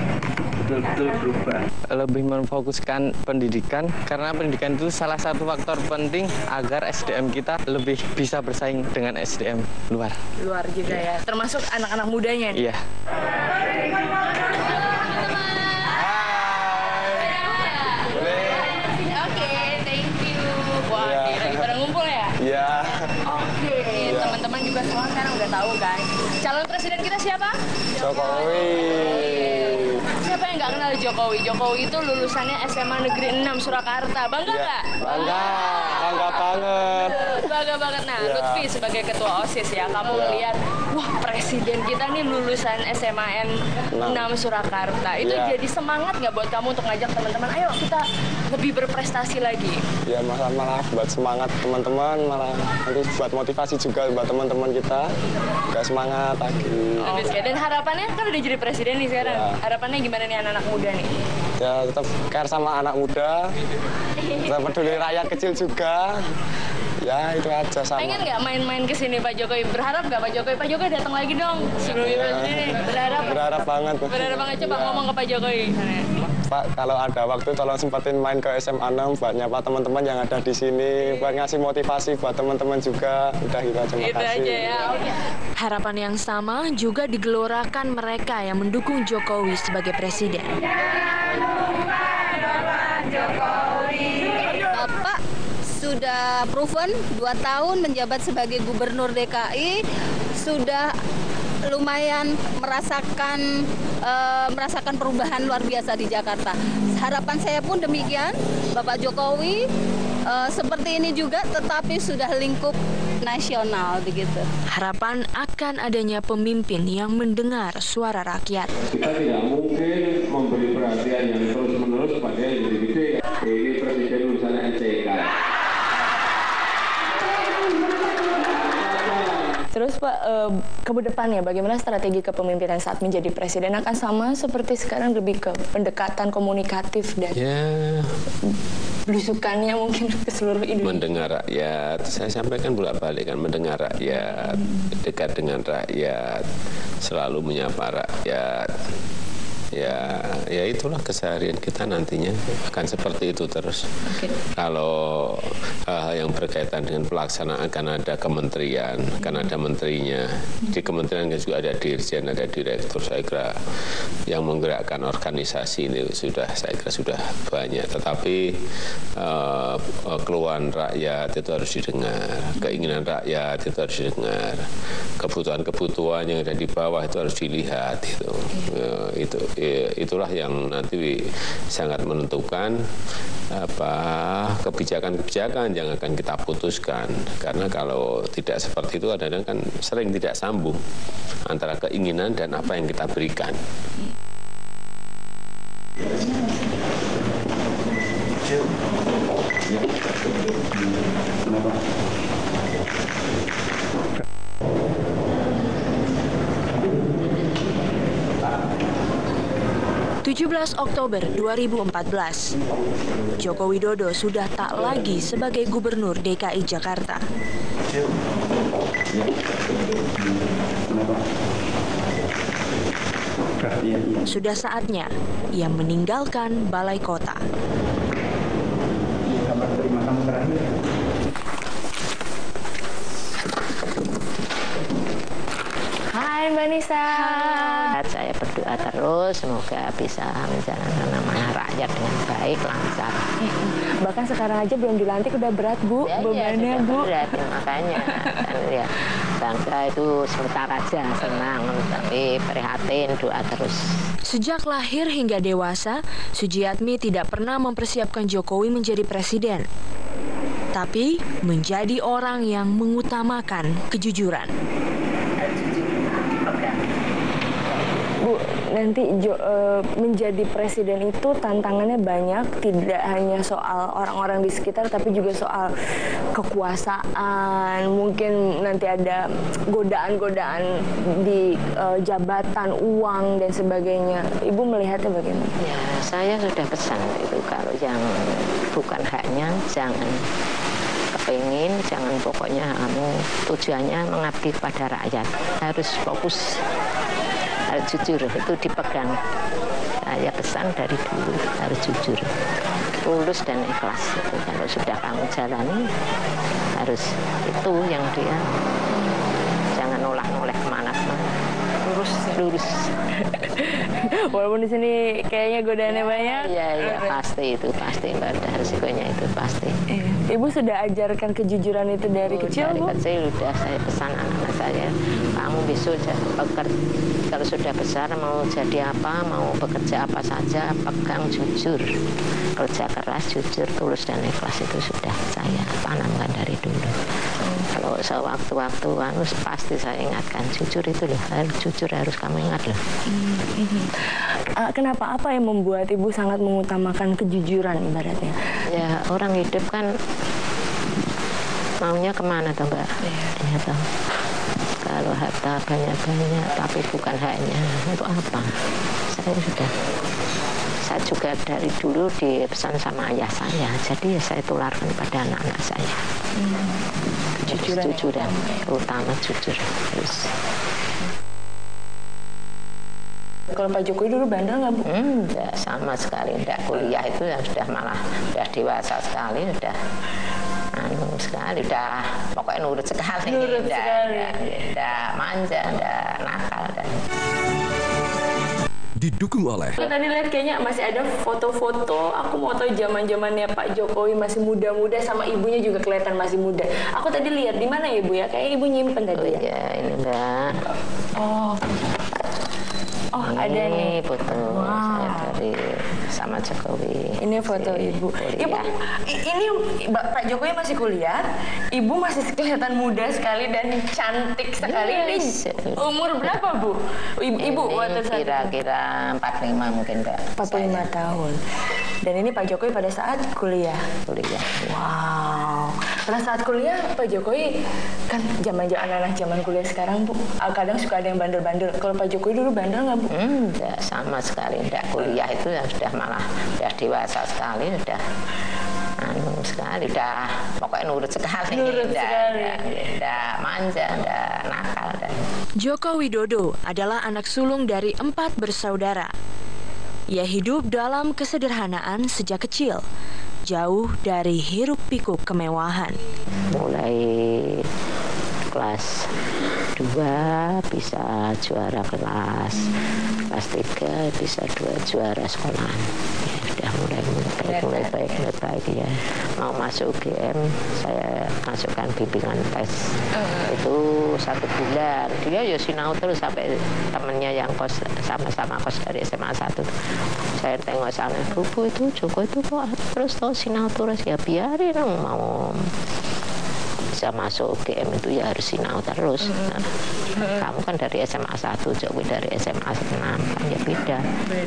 betul-betul berubah. Lebih memfokuskan pendidikan, karena pendidikan itu salah satu faktor penting agar SDM kita lebih bisa bersaing dengan SDM luar. Luar juga ya, termasuk anak-anak mudanya nih. Iya. Iya. Oke, teman-teman juga semua sekarang udah tahu kan. Calon presiden kita siapa? Jokowi. Siapa yang nggak kenal Jokowi? Jokowi itu lulusannya SMA Negeri 6 Surakarta. Bangga nggak? Bangga banget. Bangga banget. Nah, Lutfi sebagai ketua OSIS ya, kamu melihat, wah presiden kita nih lulusan SMAN 6 Surakarta. Itu jadi semangat nggak buat kamu untuk ngajak teman-teman, ayo kita lebih berprestasi lagi? Ya malah buat semangat teman-teman, malah nanti buat motivasi juga buat teman-teman kita, gak semangat lagi. Dan harapannya kan udah jadi presiden nih sekarang, harapannya gimana nih anak-anak muda nih? Ya tetap care sama anak muda, tetap peduli rakyat kecil juga. Ya itu aja sama. Pengen nggak main-main ke sini Pak Jokowi? Berharap nggak Pak Jokowi datang lagi dong sebelum presiden? Berharap banget. Berharap banget, coba ngomong ke Pak Jokowi. Pak, kalau ada waktu tolong sempatin main ke SMA 6 buat nyapa teman-teman yang ada di sini, buat ngasih motivasi buat teman-teman juga. Udah gitu aja, makasih. Itu aja ya. Harapan yang sama juga digelorakan mereka yang mendukung Jokowi sebagai presiden. Bapak sudah proven 2 tahun menjabat sebagai Gubernur DKI, sudah lumayan merasakan perubahan luar biasa di Jakarta. Harapan saya pun demikian, Bapak Jokowi seperti ini juga, tetapi sudah lingkup nasional begitu. Harapan akan adanya pemimpin yang mendengar suara rakyat. Kita tidak mungkin memberi perhatian yang terus-menerus pada yang gede-gede. Ini presiden lulusan NCK. Terus Pak, ke depannya bagaimana strategi kepemimpinan saat menjadi presiden? Akan sama seperti sekarang, lebih ke pendekatan komunikatif dan belusukannya mungkin ke seluruh Indonesia? Mendengar rakyat, saya sampaikan bolak-balik kan, mendengar rakyat, dekat dengan rakyat, selalu menyapa rakyat. Ya itulah keseharian kita nantinya, akan seperti itu terus. Kalau hal yang berkaitan dengan pelaksanaan, akan ada kementerian, akan ada menterinya. Di kementerian juga ada dirjen, ada direktur. Saya kira yang menggerakkan organisasi ini saya kira sudah banyak. Tetapi keluhan rakyat itu harus didengar, keinginan rakyat itu harus didengar, kebutuhan-kebutuhan yang ada di bawah itu harus dilihat. Itulah yang nanti sangat menentukan kebijakan-kebijakan yang akan kita putuskan. Karena kalau tidak seperti itu, kadang-kadang kan sering tidak sambung antara keinginan dan apa yang kita berikan. Kenapa? 17 Oktober 2014, Joko Widodo sudah tak lagi sebagai Gubernur DKI Jakarta. Sudah saatnya ia meninggalkan balai kota. Hai Hai Mbak Nisa. Saya berdoa terus semoga bisa menjalankan amanah rakyat dengan baik, lancar. Bahkan sekarang aja belum dilantik udah berat Bu, bebannya Bu. Berat, makanya kan ya bangsa itu sebentar aja senang, tapi prihatin, doa terus. Sejak lahir hingga dewasa, Sujiatmi tidak pernah mempersiapkan Jokowi menjadi presiden, tapi menjadi orang yang mengutamakan kejujuran. Bu, nanti menjadi presiden itu tantangannya banyak, tidak hanya soal orang-orang di sekitar, tapi juga soal kekuasaan. Mungkin nanti ada godaan-godaan di jabatan, uang, dan sebagainya. Ibu melihatnya bagaimana? Ya, saya sudah pesan itu, kalau yang bukan haknya jangan kepingin, jangan, pokoknya kamu tujuannya mengabdi kepada rakyat, harus fokus, harus jujur, itu dipegang. Saya pesan dari dulu, harus jujur, tulus dan ikhlas. Itu kalau sudah kamu jalani, harus itu yang dia, jangan nolak-nolak kemana-kemana, lurus. Walaupun di sini kayaknya godaannya banyak. Iya, pasti itu, pasti Mbak, ada resikonya itu pasti. Ibu sudah ajarkan kejujuran itu dari kecil, dari Bu? kecil sudah saya pesan anak-anak saya, kamu besok kalau sudah besar mau jadi apa, mau bekerja apa saja, pegang jujur, kerja keras, jujur, tulus dan ikhlas, itu sudah saya tanamkan dari dulu. Kalau sewaktu-waktu pasti saya ingatkan, jujur itu loh, jujur harus kamu ingat loh. Kenapa, apa yang membuat Ibu sangat mengutamakan kejujuran ibaratnya? Ya, orang hidup kan maunya kemana toh Mbak? Iya toh. Kalau harta banyak-banyak tapi bukan haknya, untuk apa? Saya juga dari dulu dipesan sama ayah saya, jadi ya saya tularkan pada anak-anak saya. Kejujuran, terutama jujur terus. Kalau Pak Jokowi dulu bandel nggak Bu? Enggak, sama sekali enggak. Kuliah itu yang sudah malah udah dewasa sekali, udah sekali, udah pokoknya nurut sekali. Udah manja, udah nakal dan. Didukung oleh. Aku tadi lihat kayaknya masih ada foto-foto. Aku mau tahu zaman-zamannya Pak Jokowi masih muda-muda, sama ibunya juga kelihatan masih muda. Aku tadi lihat di mana ya Bu ya? Kayak Ibu nyimpen tadi ya. Iya, ini Mbak. Oh, ada nih foto saya dari sama Jokowi. Ini foto Ibu. Ibu, ini Pak Jokowi masih kuliah, Ibu masih kelihatan muda sekali dan cantik sekali. Ini umur berapa Bu? Ibu waktu saat kira-kira 45 mungkin Mbak. 45 tahun. Dan ini Pak Jokowi pada saat kuliah. Wow. Pada saat kuliah Pak Jokowi kan anak-anak zaman kuliah sekarang Bu, kadang suka ada yang bandel-bandel. Kalau Pak Jokowi dulu bandel nggak Bu? Enggak, sama sekali enggak. Kuliah itu yang sudah malah udah dewasa sekali, udah sekali, udah pokoknya nurut sekali. Udah manja, udah nakal dan. Joko Widodo adalah anak sulung dari 4 bersaudara. Ia hidup dalam kesederhanaan sejak kecil, jauh dari hiruk-pikuk kemewahan. Mulai kelas 2 bisa juara kelas 3 bisa juara sekolahan. Ya, sudah mulai baik ya. Mau masuk UGM, saya masukkan bimbingan tes. Itu 1 bulan. Dia ya sinau terus sampai temennya yang sama-sama kos dari SMA 1. Saya tengok sana, Bu itu Joko itu kok terus tahu sinau terus, ya biarin, mau bisa masuk UGM itu ya harus sinau terus. Kamu kan dari SMA 1, Jokowi dari SMA 6, kan ya beda.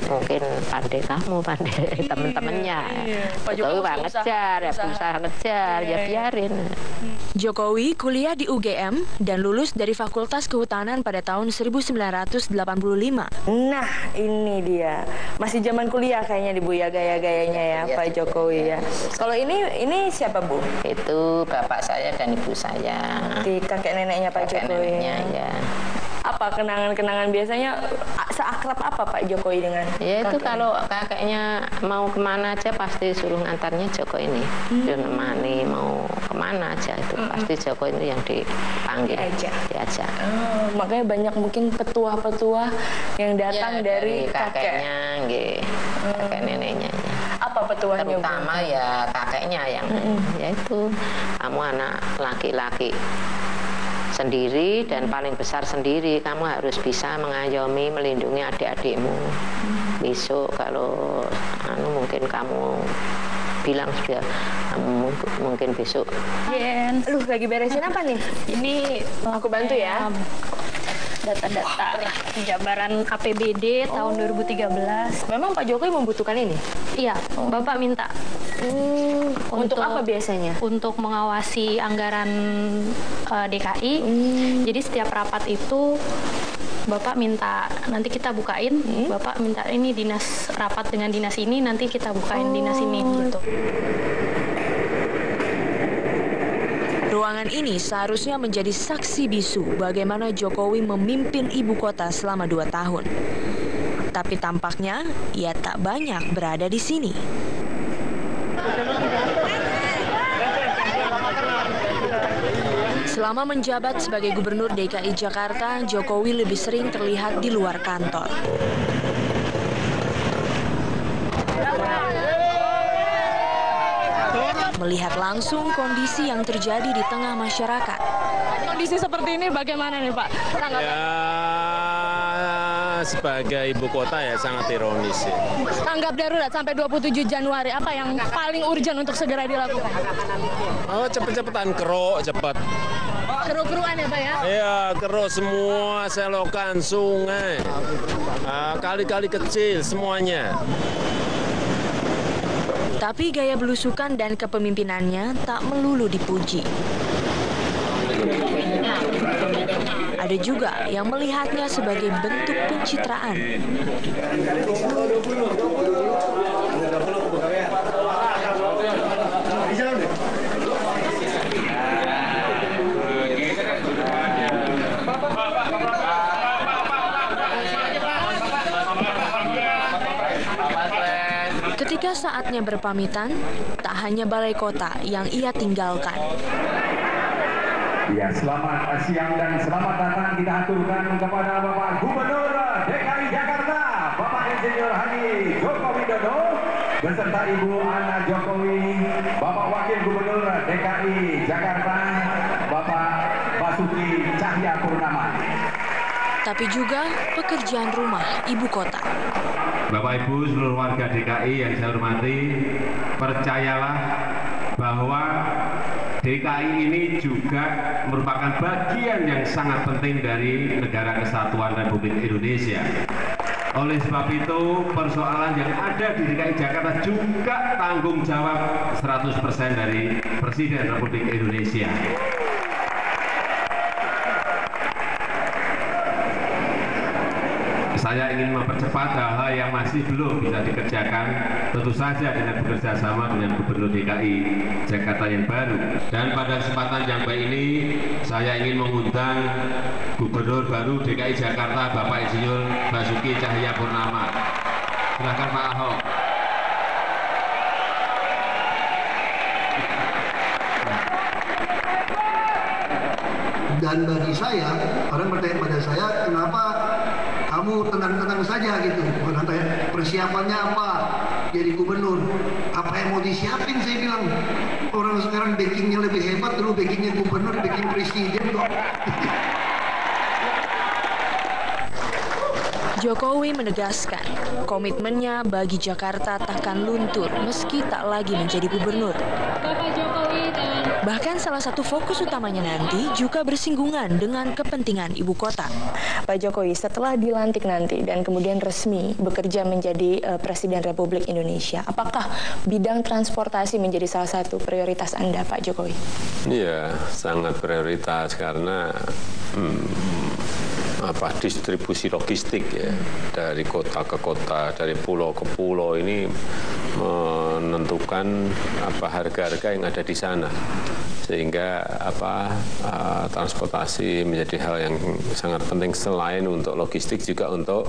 Mungkin pandai kamu, pandai teman-temannya. Jokowi ngejar, ya berusaha ngejar, ya biarin. Jokowi kuliah di UGM dan lulus dari Fakultas Kehutanan pada tahun 1985. Nah, ini dia. Masih zaman kuliah kayaknya di Bu ya, gaya-gayanya ya, Pak Jokowi ya. Kalau ini siapa Bu? Itu bapak saya dan ibu saya. Di kakek neneknya Pak Jokowi. Neneknya, ya. Apa kenangan-kenangan biasanya seakrab apa Pak Jokowi dengan Ya itu kakek? kalau kakeknya mau kemana aja pasti suruh ngantarnya Joko ini. Dia nemani mau kemana aja itu pasti Joko ini yang dipanggil. Diajak. Makanya banyak mungkin petua-petua yang datang dari kakeknya, kakek neneknya. Apa petuahnya? Terutama ya kakeknya yang yaitu kamu anak laki-laki sendiri dan paling besar sendiri, kamu harus bisa mengayomi, melindungi adik-adikmu. Besok kalau mungkin kamu bilang sudah mungkin besok. Lu lagi beresin apa nih? Ini aku bantu ya. Data-data penjabaran APBD tahun 2013. Memang Pak Jokowi membutuhkan ini? Iya, Bapak minta. Untuk apa biasanya? Untuk mengawasi anggaran DKI. Jadi setiap rapat itu Bapak minta, nanti kita bukain, Bapak minta ini dinas rapat dengan dinas ini, nanti kita bukain dinas ini gitu. Ruangan ini seharusnya menjadi saksi bisu bagaimana Jokowi memimpin ibu kota selama 2 tahun. Tapi tampaknya ia tak banyak berada di sini. Selama menjabat sebagai Gubernur DKI Jakarta, Jokowi lebih sering terlihat di luar kantor. Melihat langsung kondisi yang terjadi di tengah masyarakat. Kondisi seperti ini bagaimana nih Pak? Ya, sebagai ibu kota ya sangat ironis ya. Tanggap darurat sampai 27 Januari, apa yang paling urgent untuk segera dilakukan? Oh, cepet-cepetan keruk, cepet. Keruan ya Pak ya? Iya, keruk semua selokan, sungai, kali-kali kecil semuanya. Tapi gaya belusukan dan kepemimpinannya tak melulu dipuji. Ada juga yang melihatnya sebagai bentuk pencitraan. Ketika saatnya berpamitan, tak hanya balai kota yang ia tinggalkan. Ya, selamat siang dan selamat datang kita aturkan kepada Bapak Gubernur DKI Jakarta, Bapak Insinyur Hani Joko Widodo, beserta Ibu Ana Jokowi, Bapak Wakil Gubernur DKI Jakarta, Bapak Basuki Cahayapurnama. Tapi juga pekerjaan rumah ibu kota. Bapak Ibu seluruh warga DKI yang saya hormati, percayalah bahwa DKI ini juga merupakan bagian yang sangat penting dari Negara Kesatuan Republik Indonesia. Oleh sebab itu, persoalan yang ada di DKI Jakarta juga tanggung jawab 100% dari Presiden Republik Indonesia. Saya ingin mempercepat hal-hal yang masih belum bisa dikerjakan, tentu saja dengan bekerja sama dengan Gubernur DKI Jakarta yang baru. Dan pada kesempatan yang baik ini, saya ingin mengundang Gubernur baru DKI Jakarta, Bapak Insinyur Basuki Cahayapurnama. Silakan Pak Ahok. Dan bagi saya, orang bertanya pada saya, kenapa kamu tenang-tenang saja gitu? Orang tanya, persiapannya apa jadi gubernur? Apa yang mau disiapin? Saya bilang, orang sekarang backingnya lebih hebat, dulu backingnya gubernur, backing presiden kok. Jokowi menegaskan komitmennya bagi Jakarta takkan luntur meski tak lagi menjadi gubernur. Bahkan salah satu fokus utamanya nanti juga bersinggungan dengan kepentingan ibu kota. Pak Jokowi, setelah dilantik nanti dan kemudian resmi bekerja menjadi Presiden Republik Indonesia, apakah bidang transportasi menjadi salah satu prioritas Anda, Pak Jokowi? Iya, sangat prioritas karena distribusi logistik ya, dari kota ke kota, dari pulau ke pulau, ini menentukan harga-harga yang ada di sana, sehingga transportasi menjadi hal yang sangat penting selain untuk logistik juga untuk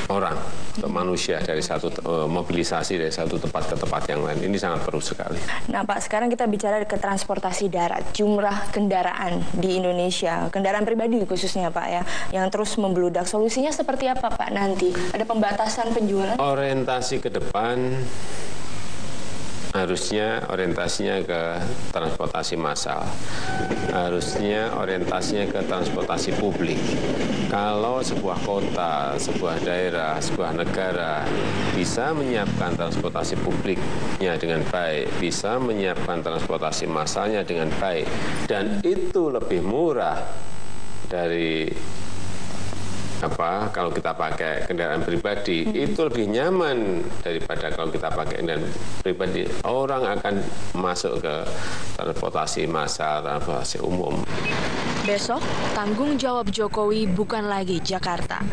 orang, untuk manusia, dari mobilisasi dari satu tempat ke tempat yang lain. Ini sangat perlu sekali. Nah Pak, sekarang kita bicara ke transportasi darat. Jumlah kendaraan di Indonesia, kendaraan pribadi khususnya Pak ya, yang terus membludak. Solusinya seperti apa Pak nanti? Ada pembatasan penjualan? Orientasi ke depan harusnya orientasinya ke transportasi massal, harusnya orientasinya ke transportasi publik. Kalau sebuah kota, sebuah daerah, sebuah negara bisa menyiapkan transportasi publiknya dengan baik, bisa menyiapkan transportasi massalnya dengan baik, dan itu lebih murah dari kalau kita pakai kendaraan pribadi, itu lebih nyaman daripada kalau kita pakai kendaraan pribadi. Orang akan masuk ke transportasi massal, transportasi umum. Besok, tanggung jawab Jokowi bukan lagi Jakarta.